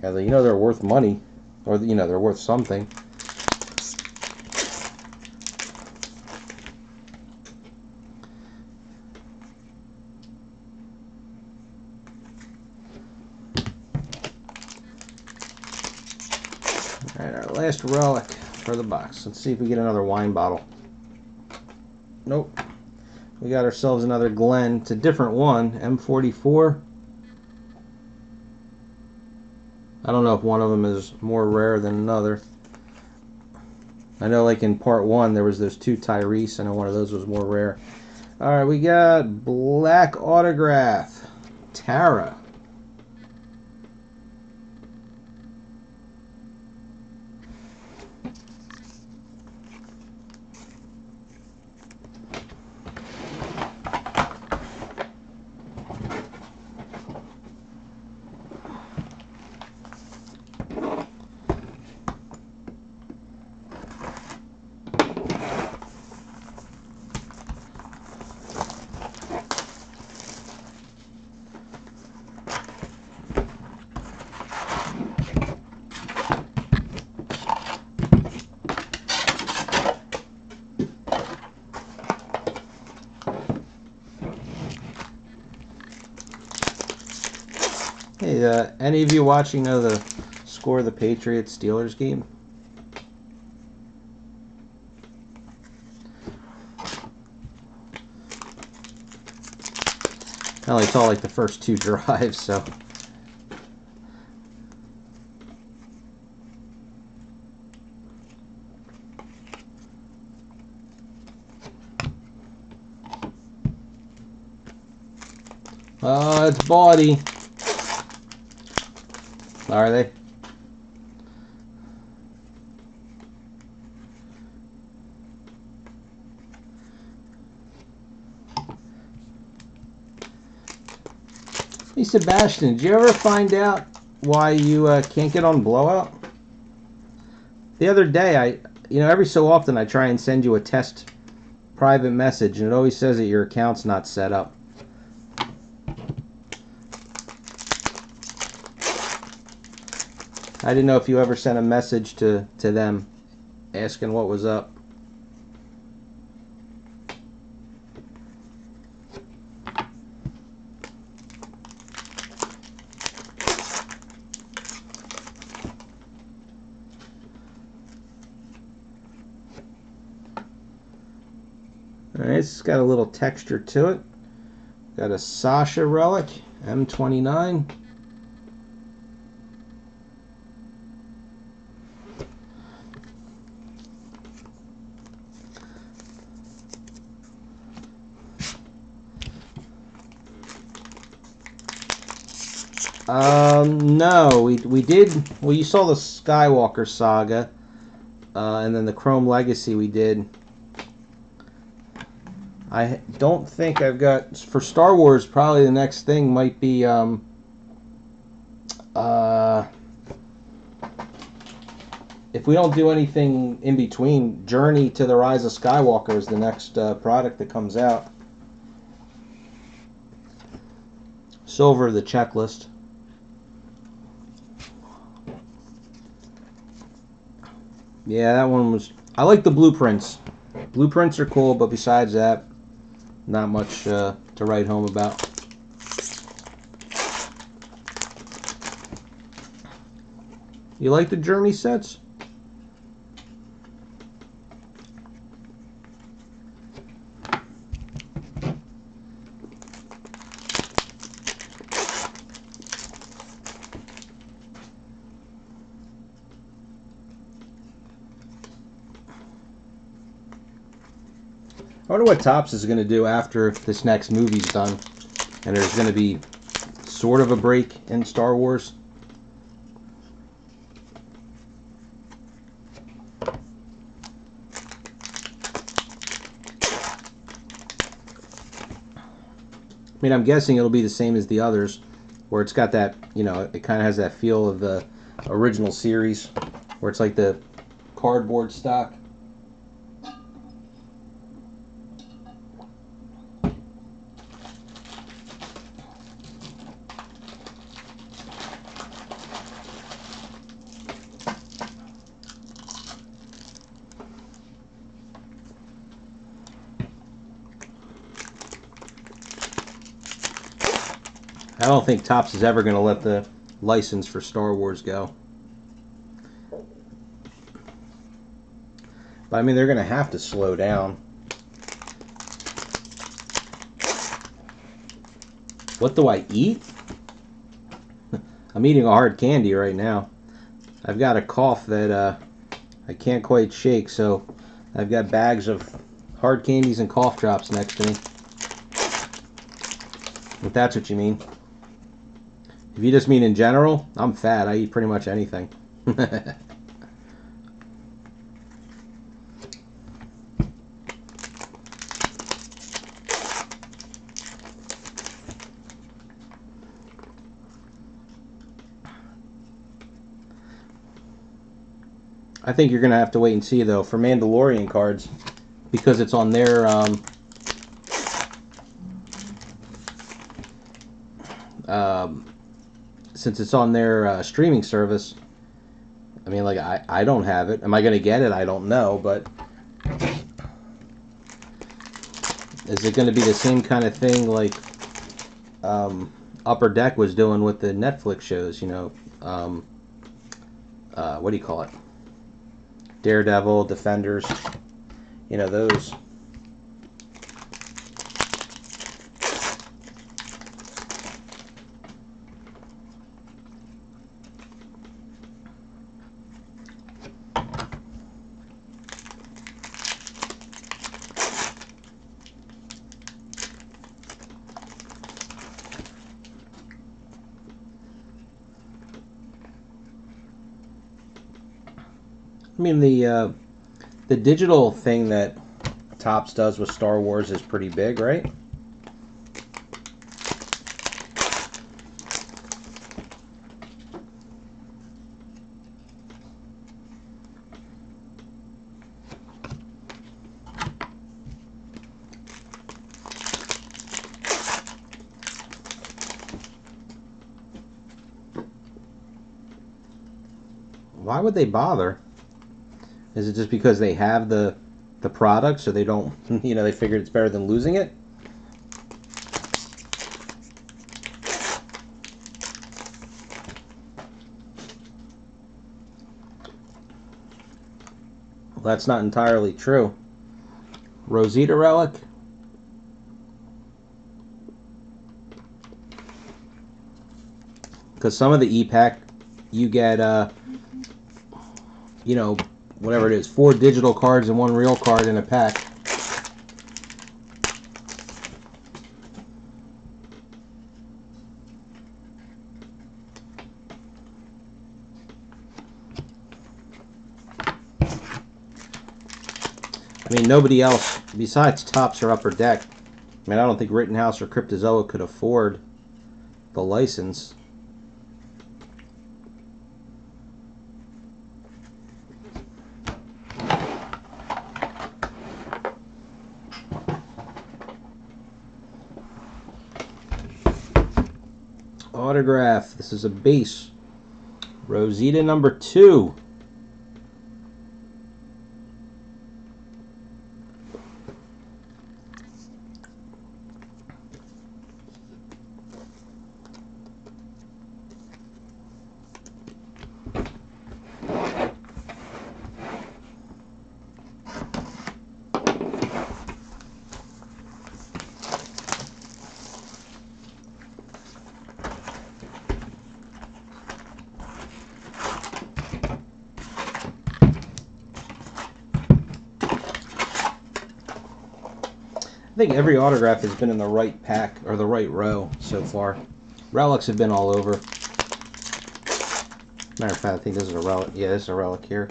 I was like, they're worth money, or they're worth something. Alright, our last relic for the box. Let's see if we get another wine bottle. Nope. We got ourselves another Glen. It's a different one, M44. I don't know if one of them is more rare than another. I know like in part 1 there was those 2 Tyrese. I know one of those was more rare. Alright, we got Black Autograph. Tara. Hey, any of you watching know the score of the Patriots-Steelers game? I only saw like the first 2 drives, so. Oh, it's bawdy. Are they? Hey Sebastian, did you ever find out why you can't get on Blowout? The other day, every so often I try and send you a test private message, and it always says that your account's not set up. I didn't know if you ever sent a message to them asking what was up. Alright, it's got a little texture to it. Got a Sasha relic, M29. No, we did. Well, you saw the Skywalker Saga, and then the Chrome Legacy we did. I don't think I've got for Star Wars. Probably the next thing might be if we don't do anything in between, Journey to the Rise of Skywalker is the next product that comes out. Silver, the checklist. Yeah, that one was. I like the blueprints. Blueprints are cool, but besides that, not much to write home about. You like the Journey sets? I wonder what Topps is going to do after this next movie's done, and there's going to be sort of a break in Star Wars. I mean, I'm guessing it'll be the same as the others, where it's got that, it kind of has that feel of the original series, where it's like the cardboard stock. I don't think Topps is ever going to let the license for Star Wars go. But I mean, they're going to have to slow down. What do I eat? I'm eating a hard candy right now. I've got a cough that I can't quite shake, so I've got bags of hard candies and cough drops next to me. If that's what you mean. If you just mean in general, I'm fat. I eat pretty much anything. I think you're going to have to wait and see, though, for Mandalorian cards, because it's on their since it's on their streaming service. I mean, like, I don't have it. Am I going to get it? I don't know, but is it going to be the same kind of thing like Upper Deck was doing with the Netflix shows, you know? What do you call it? Daredevil, Defenders, you know, those. I mean, the digital thing that Topps does with Star Wars is pretty big, right? Why would they bother? Is it just because they have the product, so they don't, you know, they figured it's better than losing it? Well, that's not entirely true. Rosita Relic? Because some of the E-Pack, you get, you know, whatever it is, 4 digital cards and 1 real card in a pack. I mean, nobody else besides Topps or Upper Deck. I mean, I don't think Rittenhouse or Cryptozoic could afford the license. Autograph. This is a base. Rosita number 2. I think every autograph has been in the right pack or the right row so far. Relics have been all over. Matter of fact, I think this is a relic. Yeah, this is a relic here.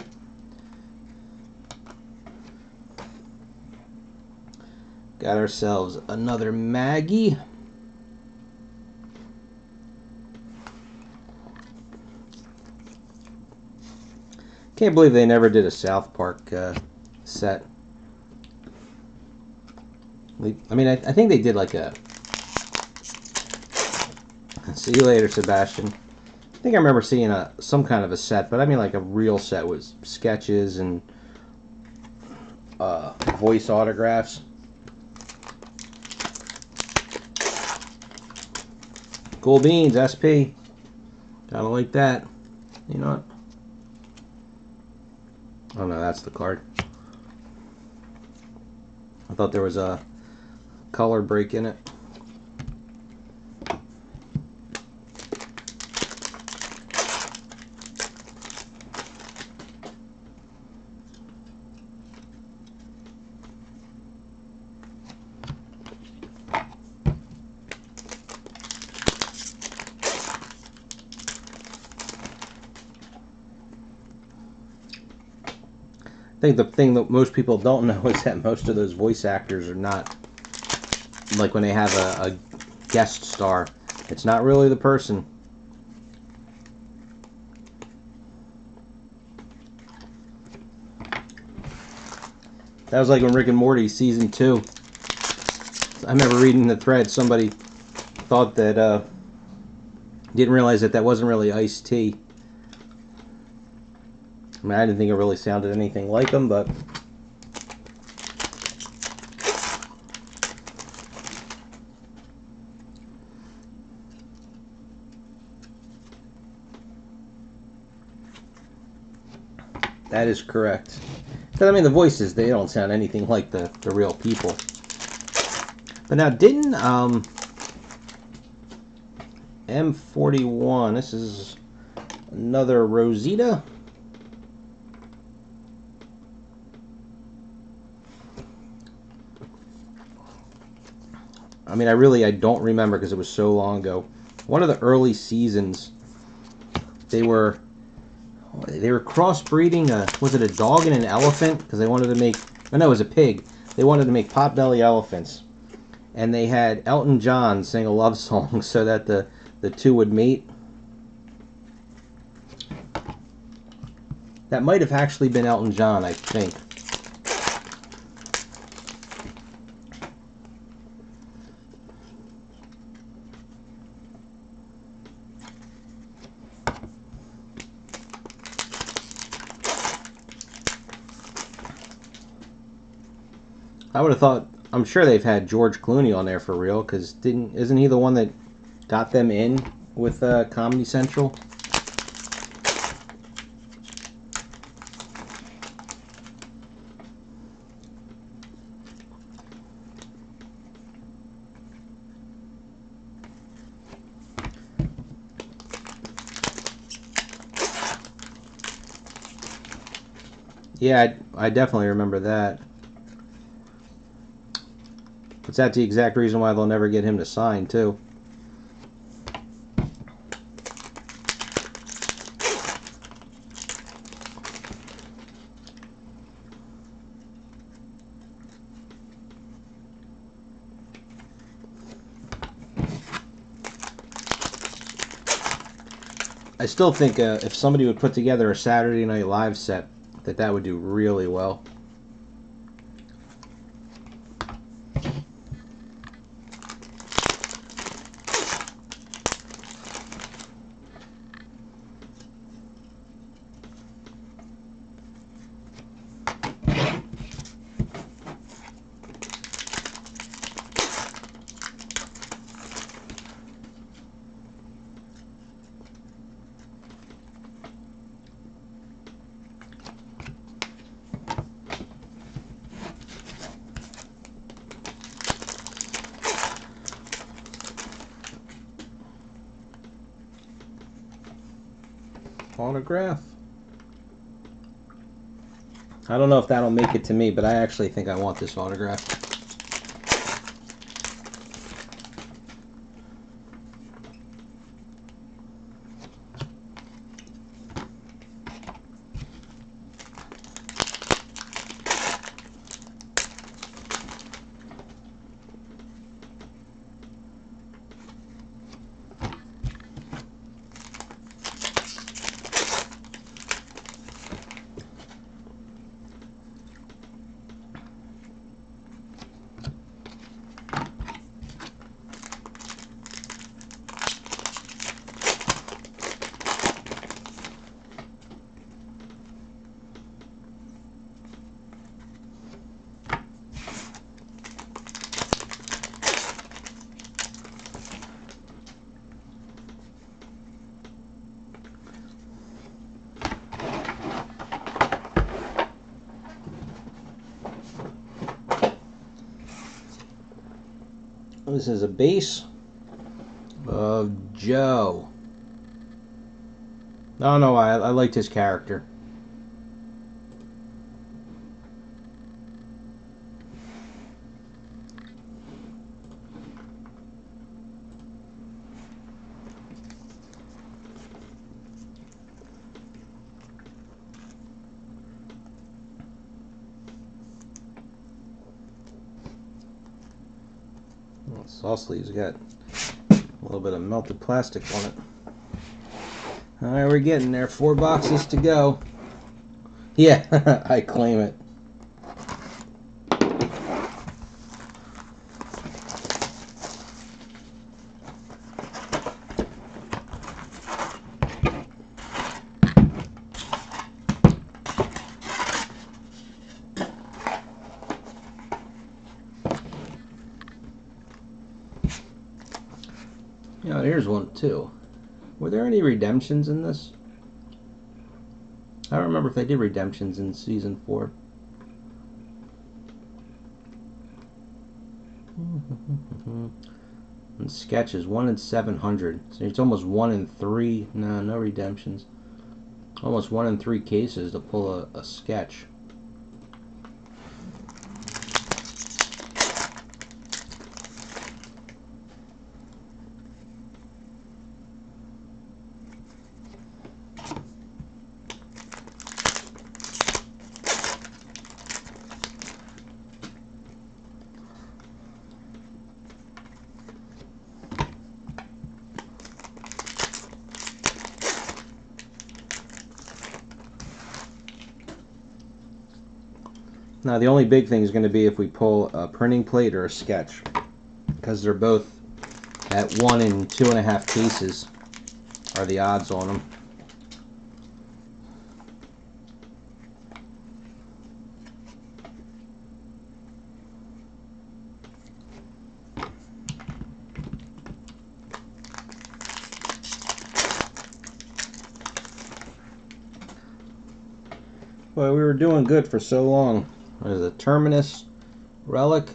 Got ourselves another Maggie. Can't believe they never did a South Park set. I mean, I think they did like a... See you later, Sebastian. I think I remember seeing some kind of a set, but I mean like a real set with sketches and voice autographs. Cool beans, SP. Gotta like that. You know what? Oh no, that's the card. I thought there was a color break in it. I think the thing that most people don't know is that most of those voice actors are not, like when they have a guest star, it's not really the person. That was like when Rick and Morty season 2. I remember reading the thread, somebody thought that, didn't realize that that wasn't really iced tea. I mean, I didn't think it really sounded anything like them, but that is correct. Because, I mean, the voices, they don't sound anything like the real people. But now, didn't M41, this is another Rosita? I mean, I don't remember because it was so long ago. One of the early seasons, they were crossbreeding. Was it a dog and an elephant? Because they wanted to make. Oh no, it was a pig. They wanted to make potbelly elephants, and they had Elton John sing a love song so that the two would mate. That might have actually been Elton John, I think. I would have thought. I'm sure they've had George Clooney on there for real, because isn't he the one that got them in with Comedy Central? Yeah, I definitely remember that. But that's the exact reason why they'll never get him to sign, too. I still think if somebody would put together a Saturday Night Live set, that would do really well. Autograph. I don't know if that'll make it to me, but I actually think I want this autograph. This is a base of Joe. I don't know why. I liked his character. Saw sleeves got a little bit of melted plastic on it. Alright, we're getting there. 4 boxes to go. Yeah, I claim it. Yeah, here's one too. Were there any redemptions in this? I don't remember if they did redemptions in season 4. And sketches 1 in 700. So it's almost 1 in 3. No redemptions. Almost 1 in 3 cases to pull a sketch. Now the only big thing is going to be if we pull a printing plate or a sketch, because they're both at 1 in 2.5 cases are the odds on them. Well, we were doing good for so long. There's a Terminus relic.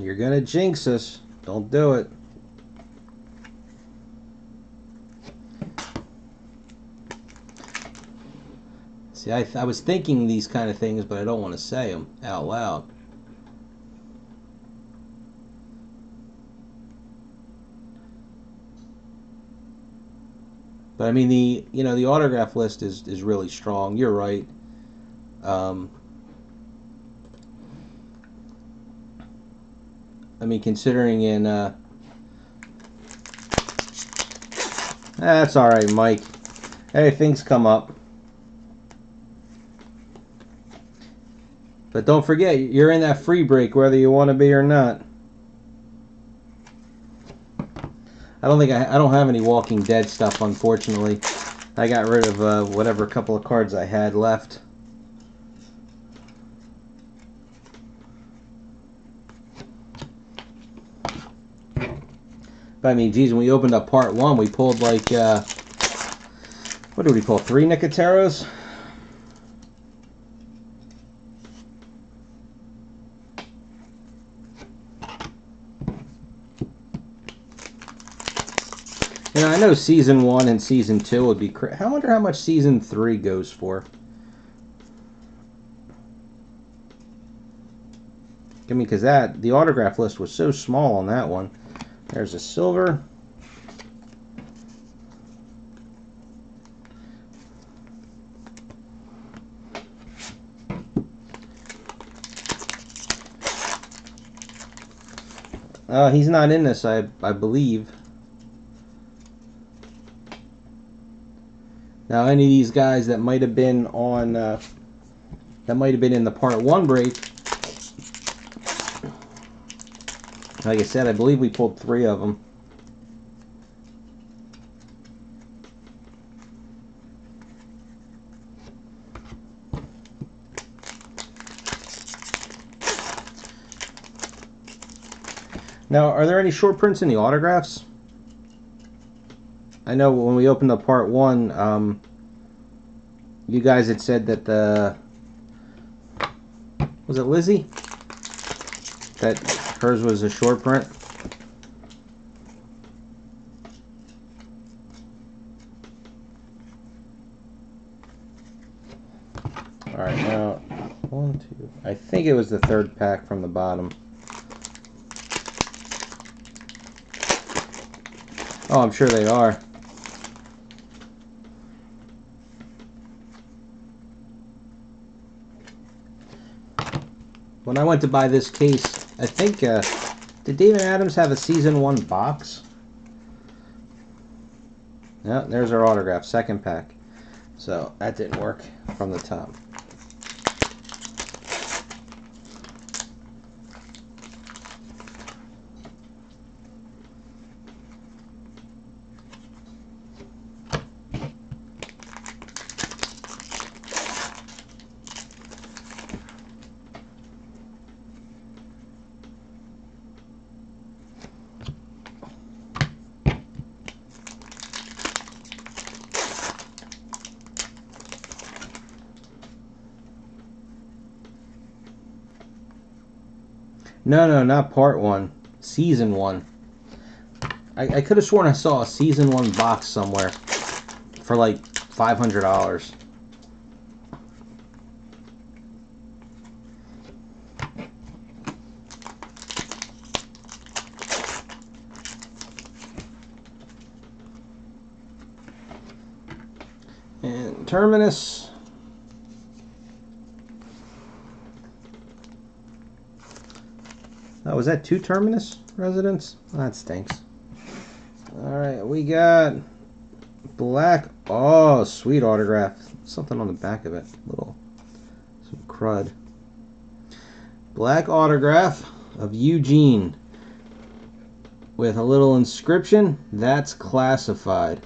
You're gonna jinx us. Don't do it. See, I was thinking these kind of things, but I don't want to say them out loud. But I mean, the autograph list is really strong. You're right. I mean, considering in that's all right, Mike. Hey, things come up. But don't forget, you're in that free break whether you want to be or not. I don't have any Walking Dead stuff, unfortunately. I got rid of whatever couple of cards I had left. But I mean, geez, when we opened up part 1, we pulled like what do we pull? 3 Nicoteros? You know, I know season 1 and season 2 would be I wonder how much season 3 goes for. I mean, because the autograph list was so small on that one. There's a silver. He's not in this, I believe. Now, any of these guys that might have been on, that might have been in the part 1 break, like I said, I believe we pulled 3 of them. Now, are there any short prints in the autographs? I know when we opened up part 1, you guys had said that was it Lizzie? That hers was a short print. Alright, now, 1, 2, I think it was the 3rd pack from the bottom. Oh, I'm sure they are. When I went to buy this case, I think, did David Adams have a Season 1 box? Yeah, there's our autograph, 2nd pack. So, that didn't work from the top. No, not part 1. Season 1. I could have sworn I saw a Season 1 box somewhere for like $500. And Terminus. Oh, was that 2 Terminus residents? Oh, that stinks. Alright, we got Black. Oh, sweet autograph. Something on the back of it. Some crud. Black autograph of Eugene with a little inscription. That's classified.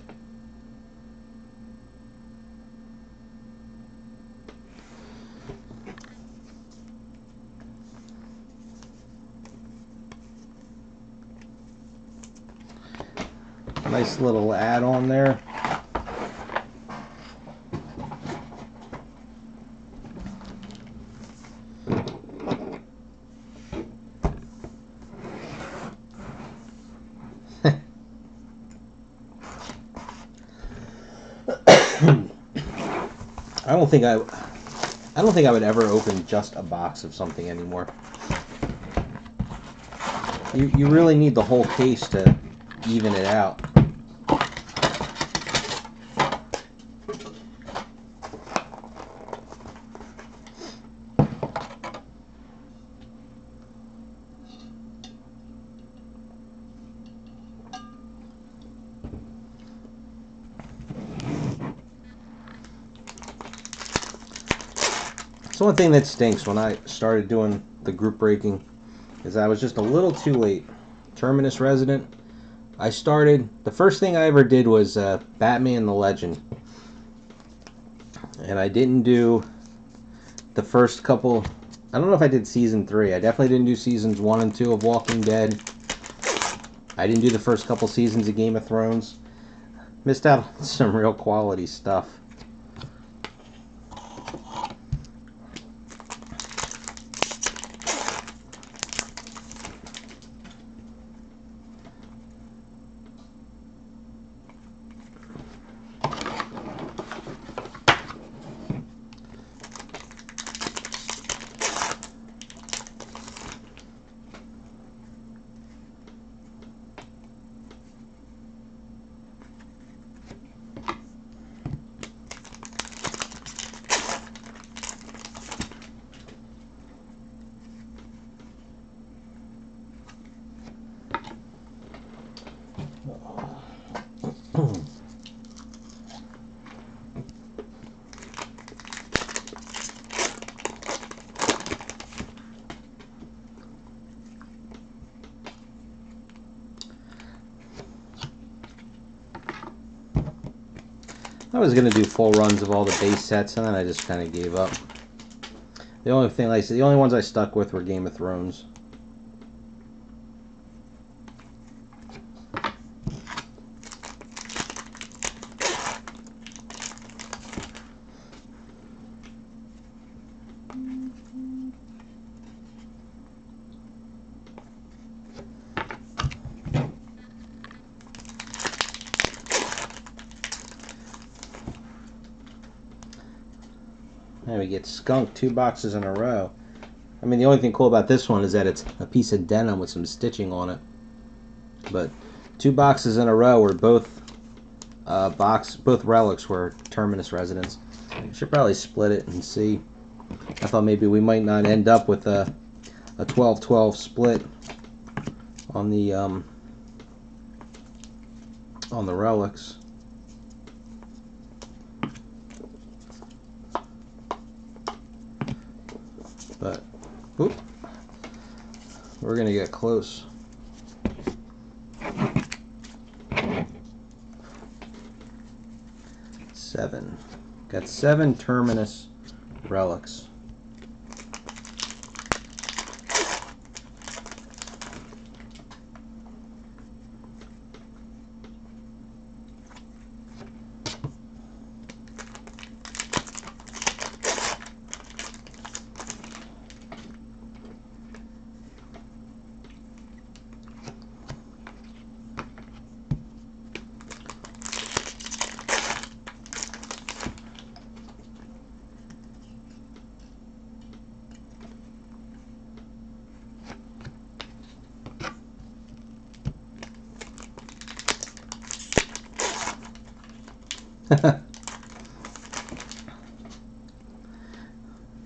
Nice little add-on there. I don't think I would ever open just a box of something anymore. You really need the whole case to even it out. So one thing that stinks when I started doing the group breaking is I was just a little too late. Terminus Resident. The first thing I ever did was Batman the Legend. And I didn't do the first couple. I don't know if I did Season 3. I definitely didn't do Seasons 1 and 2 of Walking Dead. I didn't do the first couple seasons of Game of Thrones. Missed out on some real quality stuff. I was going to do full runs of all the base sets, and then I just kind of gave up. The only thing, like I said, the only ones I stuck with were Game of Thrones. And we get skunked 2 boxes in a row. I mean, the only thing cool about this one is that it's a piece of denim with some stitching on it. But 2 boxes in a row were both both relics were Terminus residents. I should probably split it and see. I thought maybe we might not end up with a 12-12 split on the relics. But whoop, we're gonna get close. Seven. Got 7 Terminus relics.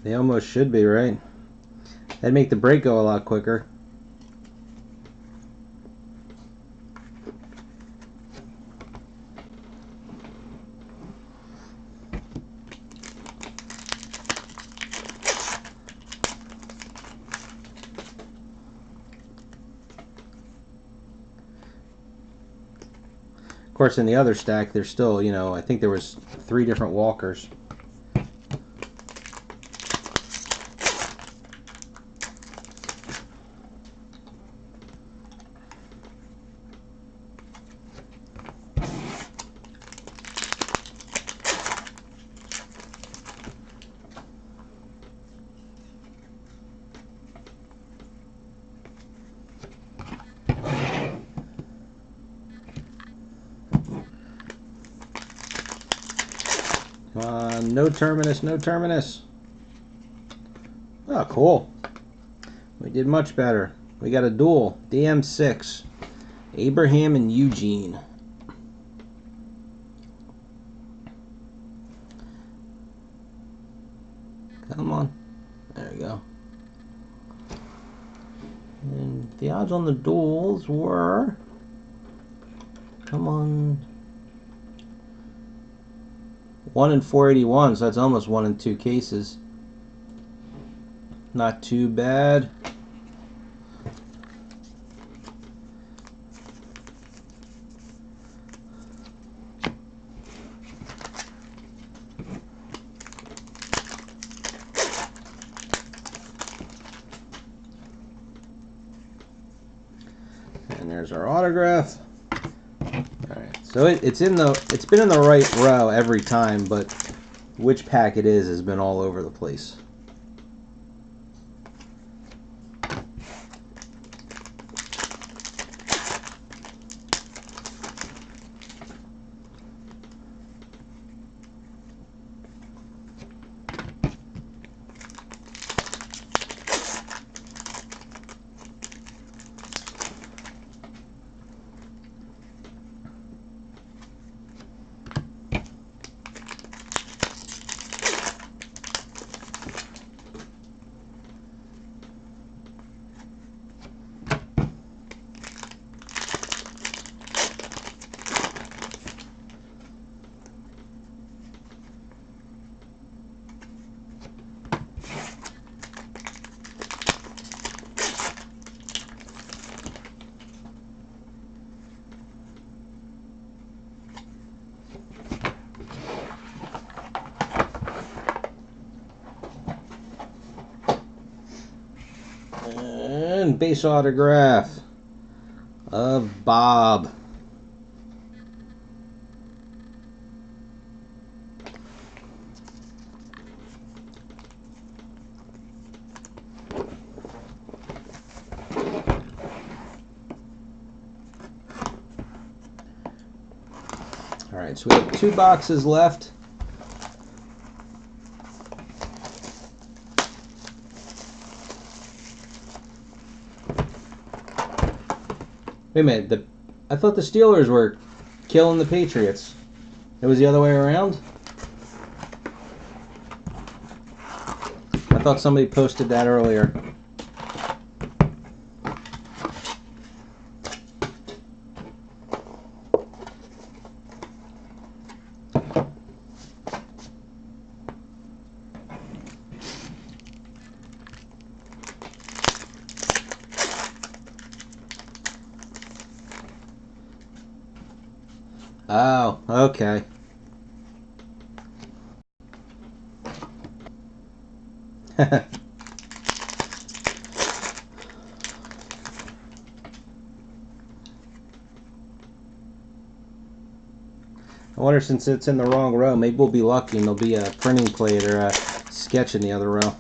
They almost should be, right? That'd make the break go a lot quicker. Of course, in the other stack, there's still, you know, I think there was 3 different walkers. Come on, no Terminus, no Terminus. Oh, cool. We did much better. We got a duel, DM6, Abraham and Eugene. Come on. There we go. And the odds on the duels were... Come on. 1 in 481, so that's almost 1 in 2 cases. Not too bad. And there's our autograph. So it's been in the right row every time, but which pack it is has been all over the place. base autograph of Bob. Alright, so we have 2 boxes left. Wait a minute, I thought the Steelers were killing the Patriots. It was the other way around? I thought somebody posted that earlier. Oh, okay. I wonder, since it's in the wrong row, maybe we'll be lucky and there'll be a printing plate or a sketch in the other row.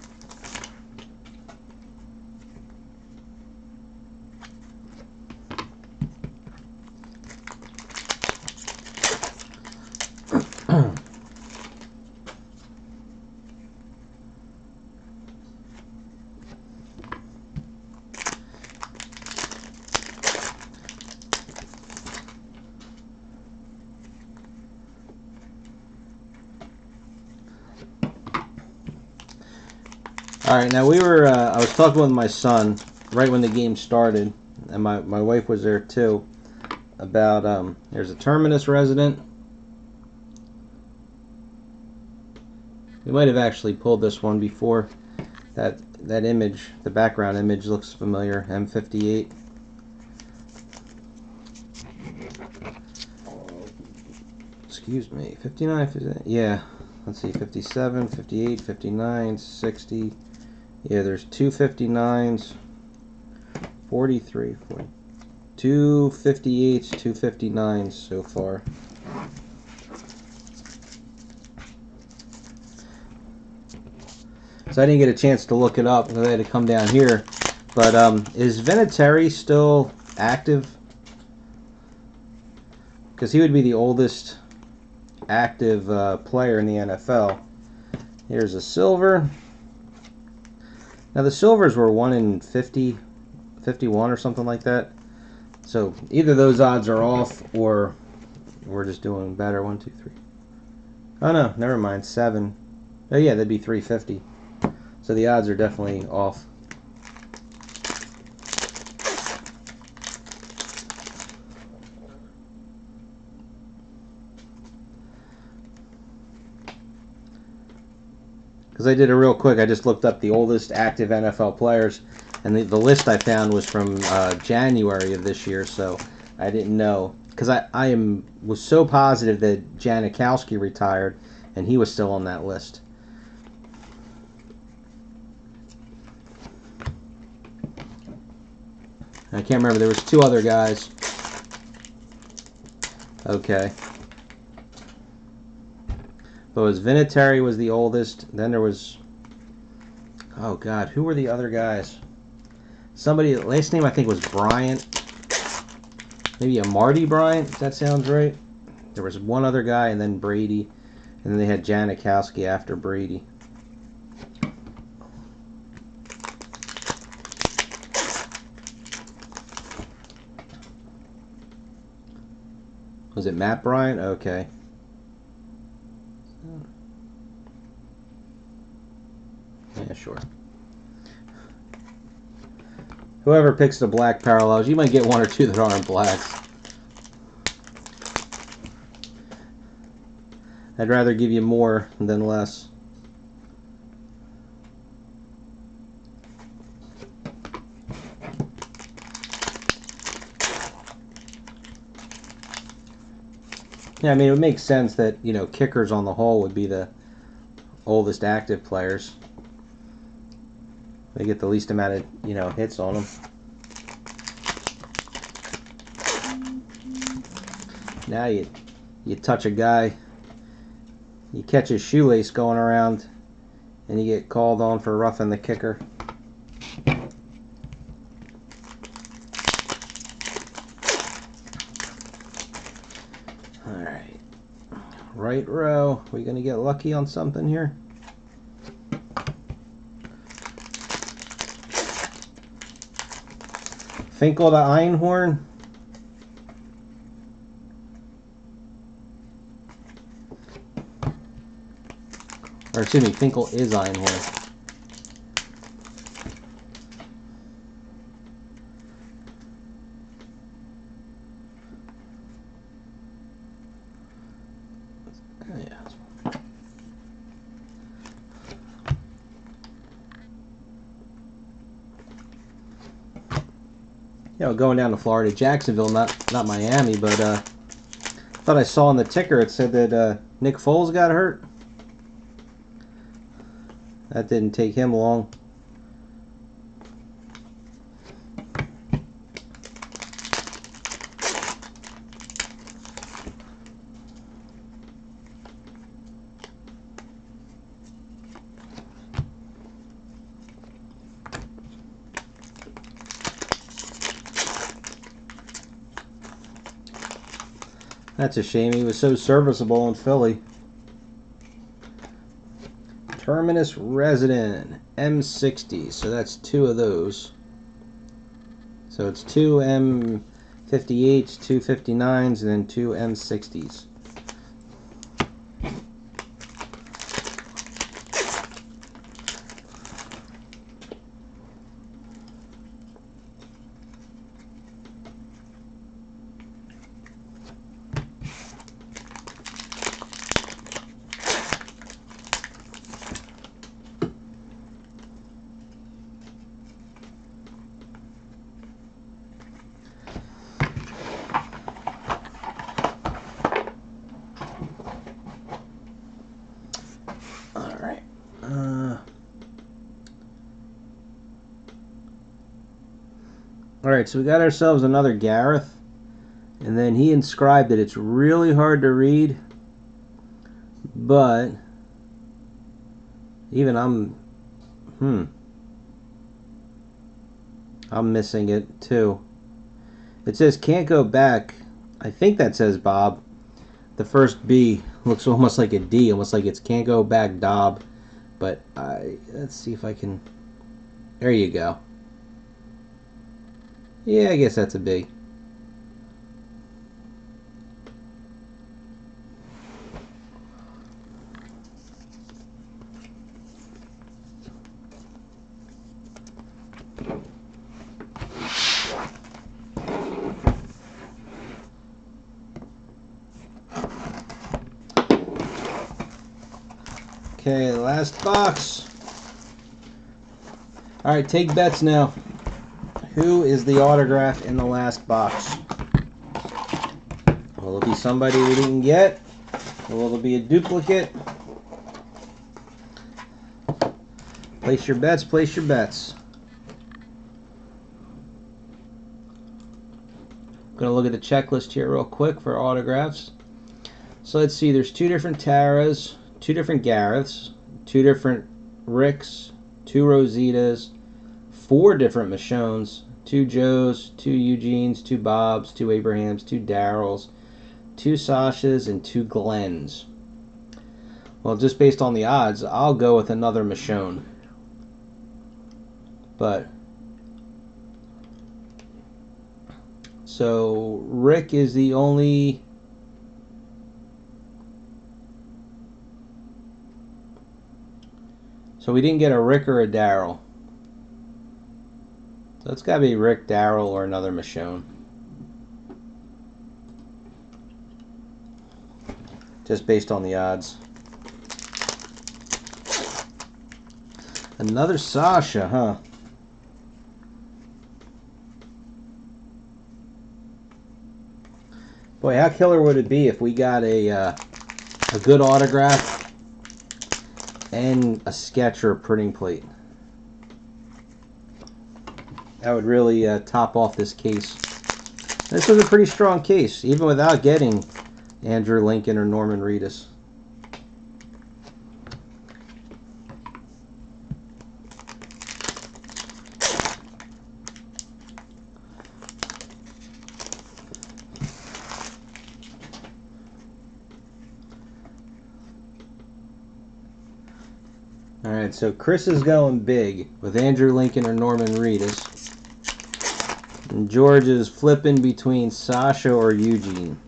Alright, now I was talking with my son right when the game started, and my wife was there too, about, there's a Terminus resident. We might have actually pulled this one before. That image, the background image looks familiar, M58. Excuse me, 59, 58, yeah, let's see, 57, 58, 59, 60. Yeah, there's 2 59s, 43, 40, 2 58s, 2 59s so far. So I didn't get a chance to look it up because I had to come down here. But is Vinatieri still active? Because he would be the oldest active player in the NFL. Here's a silver. Now the silvers were 1 in 50, 51 or something like that. So either those odds are off or we're just doing better. 1, 2, 3. Oh no, never mind. 7. Oh yeah, that'd be 350. So the odds are definitely off. Because I did it real quick, I just looked up the oldest active NFL players, and the list I found was from January of this year, so I didn't know. Because I was so positive that Janikowski retired, and he was still on that list. I can't remember, there was 2 other guys. Okay. But it was Vinatieri was the oldest. Then there was, oh God, who were the other guys? Somebody, last name I think was Bryant. Maybe a Marty Bryant, if that sounds right. There was one other guy and then Brady. And then they had Janikowski after Brady. Was it Matt Bryant? Okay. Yeah, sure. Whoever picks the black parallels, you might get 1 or 2 that aren't blacks. I'd rather give you more than less. Yeah, I mean, it would make sense that, you know, kickers on the whole would be the oldest active players. They get the least amount of, you know, hits on them. Now you touch a guy, you catch his shoelace going around, and you get called on for roughing the kicker. Alright. Right row. We gonna get lucky on something here? Finkel to Einhorn. Or excuse me, Finkel is Einhorn. You know, going down to Florida, Jacksonville, not Miami, but thought I saw on the ticker it said that Nick Foles got hurt. That didn't take him long. That's a shame. He was so serviceable in Philly. Terminus Resident M60. So that's 2 of those. So it's 2 M58s, 2 59s, and then 2 M60s. Alright, so we got ourselves another Gareth, and then he inscribed it. It's really hard to read, but even I'm missing it too. It says can't go back. I think that says Bob. The first B looks almost like a D, almost like it's can't go back Dob. But let's see if I can. There you go. Yeah, I guess that's a B. Okay, last box. Alright, take bets now. Who is the autograph in the last box? Will it be somebody we didn't get? Or will it be a duplicate? Place your bets, place your bets. I'm going to look at the checklist here real quick for autographs. So let's see, there's 2 different Taras, 2 different Gareths, 2 different Ricks, 2 Rositas, 4 different Michonnes, 2 Joes, 2 Eugenes, 2 Bobs, 2 Abrahams, 2 Daryls, 2 Sashas, and 2 Glens. Well, just based on the odds, I'll go with another Michonne. But so Rick is the only. So we didn't get a Rick or a Daryl. So it's got to be Rick, Daryl, or another Michonne. Just based on the odds. Another Sasha, huh? Boy, how killer would it be if we got a good autograph and a sketch or a printing plate? That would really top off this case. This was a pretty strong case, even without getting Andrew Lincoln or Norman Reedus. Alright, so Chris is going big with Andrew Lincoln or Norman Reedus. And George is flipping between Sasha or Eugene.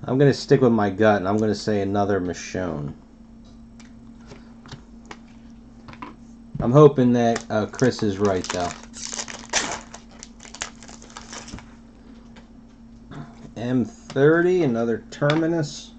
I'm going to stick with my gut, and I'm going to say another Michonne. I'm hoping that Chris is right, though. M30, another Terminus.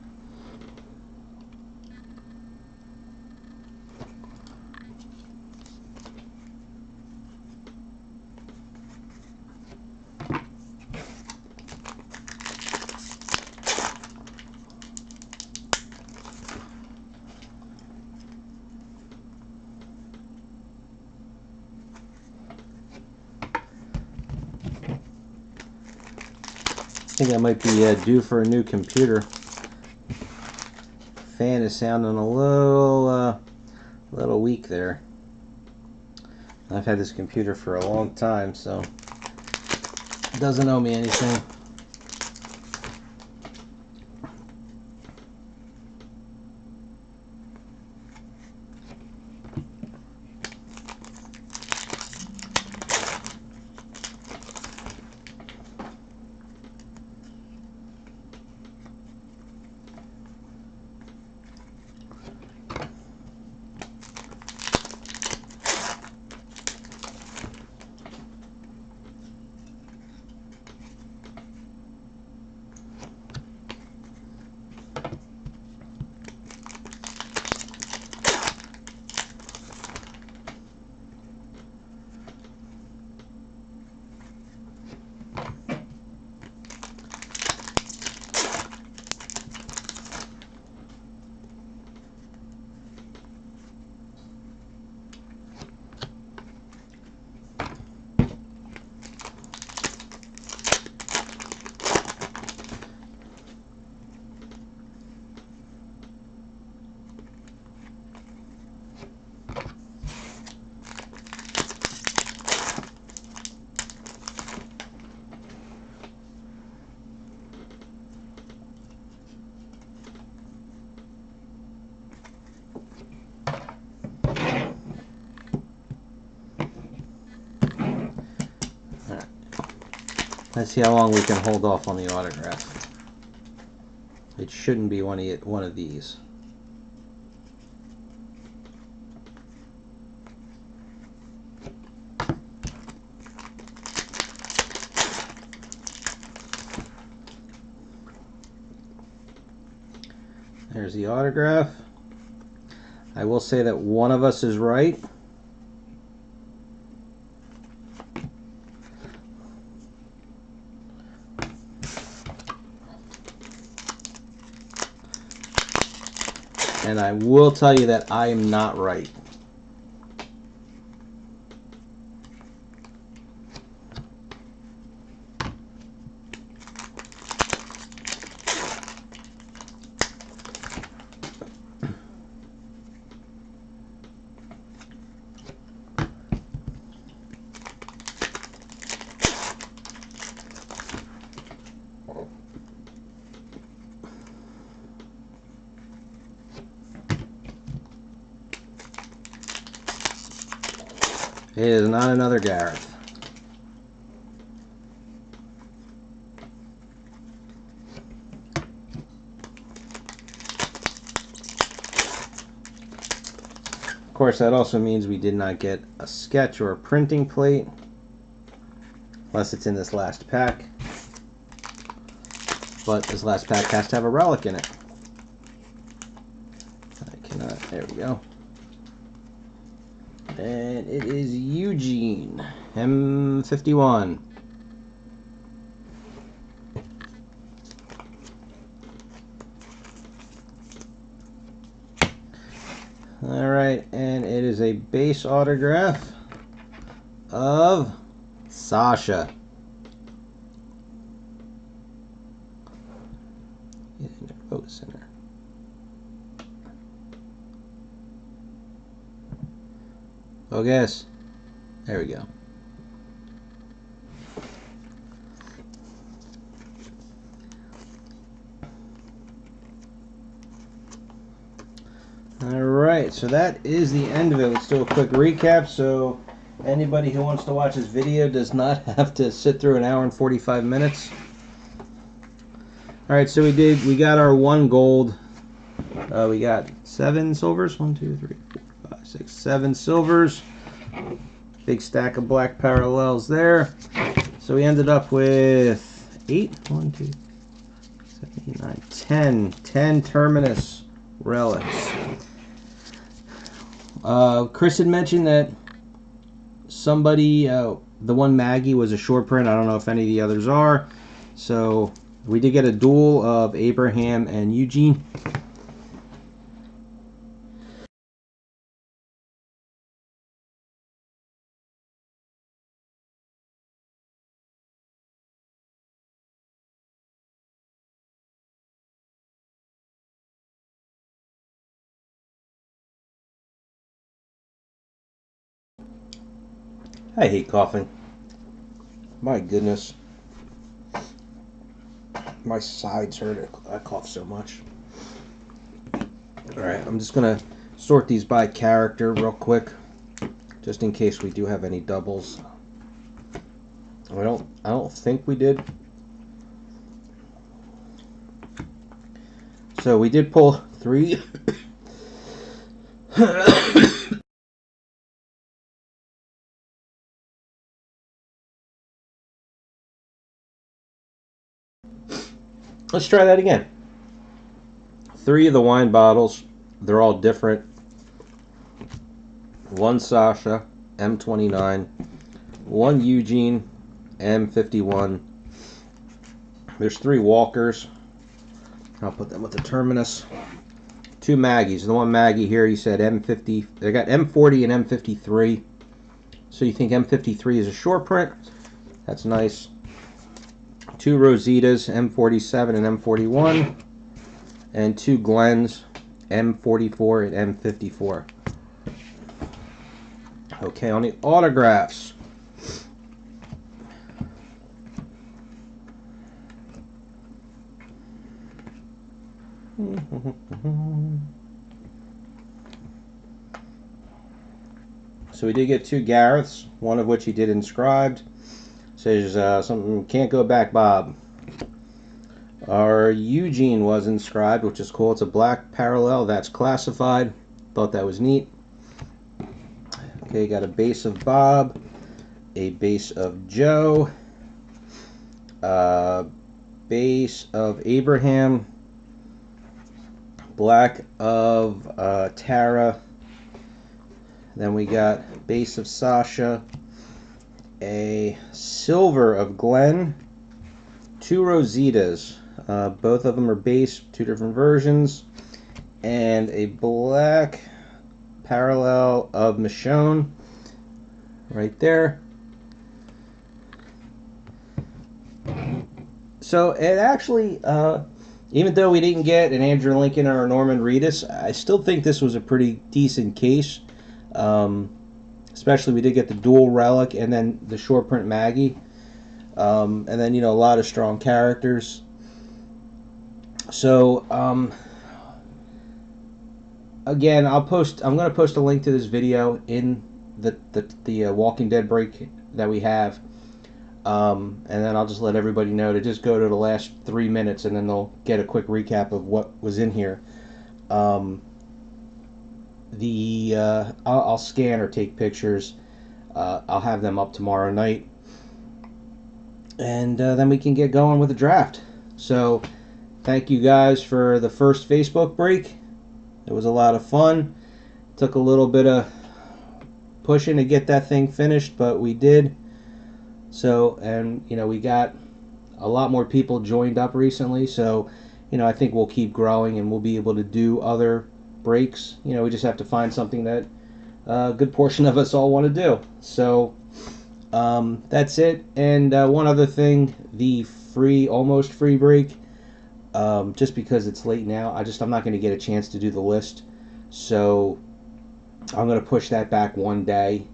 I think I might be due for a new computer. Fan is sounding a little weak there. I've had this computer for a long time, so it doesn't owe me anything. Let's see how long we can hold off on the autograph. It shouldn't be one of these. There's the autograph. I will say that one of us is right. And I will tell you that I am not right. It is not another Gareth. Of course, that also means we did not get a sketch or a printing plate, unless it's in this last pack. But this last pack has to have a relic in it. I cannot, there we go. And it is Eugene, M51. Alright, and it is a base autograph of Sasha. focus in there. Focus. There we go. Alright, so that is the end of it. Let's do a quick recap. So anybody who wants to watch this video does not have to sit through an hour and 45 minutes. Alright, so we got our 1 gold. We got 7 silvers. 1, 2, 3, 4, 5, 6, 7 silvers. Big stack of black parallels there. So we ended up with 8, 1, 2, 7, 8, 9, 10 Terminus relics. Chris had mentioned that somebody, the one Maggie was a short print. I don't know if any of the others are. So we did get a duel of Abraham and Eugene. I hate coughing. My goodness. My sides hurt. I cough so much. Alright, I'm just going to sort these by character real quick, just in case we do have any doubles. I don't think we did. So we did pull 3. Let's try that again. 3 of the wine bottles. They're all different. 1 Sasha, M29. 1 Eugene, M51. There's 3 Walkers. I'll put them with the Terminus. 2 Maggies. The one Maggie here, he said M50. They got M40 and M53. So you think M53 is a short print? That's nice. 2 Rositas, M47 and M41. And 2 Glens, M44 and M54. Okay, on the autographs. So we did get 2 Gareths, one of which he did inscribed. Says something, can't go back, Bob. Our Eugene was inscribed, which is cool. It's a black parallel that's classified. Thought that was neat. Okay, got a base of Bob, a base of Joe, base of Abraham, black of Tara. Then we got base of Sasha, a silver of Glenn, 2 Rositas. Both of them are base, 2 different versions, and a black parallel of Michonne right there. So it actually, even though we didn't get an Andrew Lincoln or a Norman Reedus, I still think this was a pretty decent case. Especially we did get the dual relic and then the short print Maggie. And then, a lot of strong characters. So, again, I'm going to post a link to this video in the Walking Dead break that we have. And then I'll just let everybody know to just go to the last 3 minutes and then they'll get a quick recap of what was in here. I'll scan or take pictures. I'll have them up tomorrow night. And then we can get going with the draft. So, thank you guys for the first Facebook break. It was a lot of fun. Took a little bit of pushing to get that thing finished, but we did. So, and we got a lot more people joined up recently. So, I think we'll keep growing and we'll be able to do other breaks. We just have to find something that a good portion of us all want to do. So, that's it. And one other thing, the almost free break. just because it's late now. I'm not going to get a chance to do the list, so I'm going to push that back one day.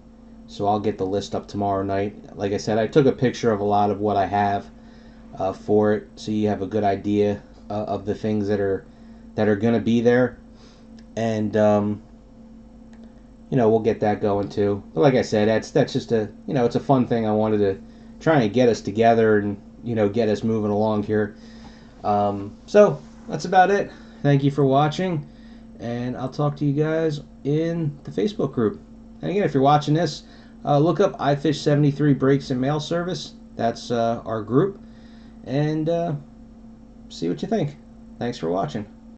So I'll get the list up tomorrow night. Like I said, I took a picture of a lot of what I have for it, so you have a good idea of the things that are going to be there, and we'll get that going too. But like I said, that's just a it's a fun thing. I wanted to try and get us together and get us moving along here. So that's about it. Thank you for watching, and I'll talk to you guys in the Facebook group. And again, if you're watching this, look up iFish73 Brakes and Mail Service. That's our group, and see what you think. Thanks for watching.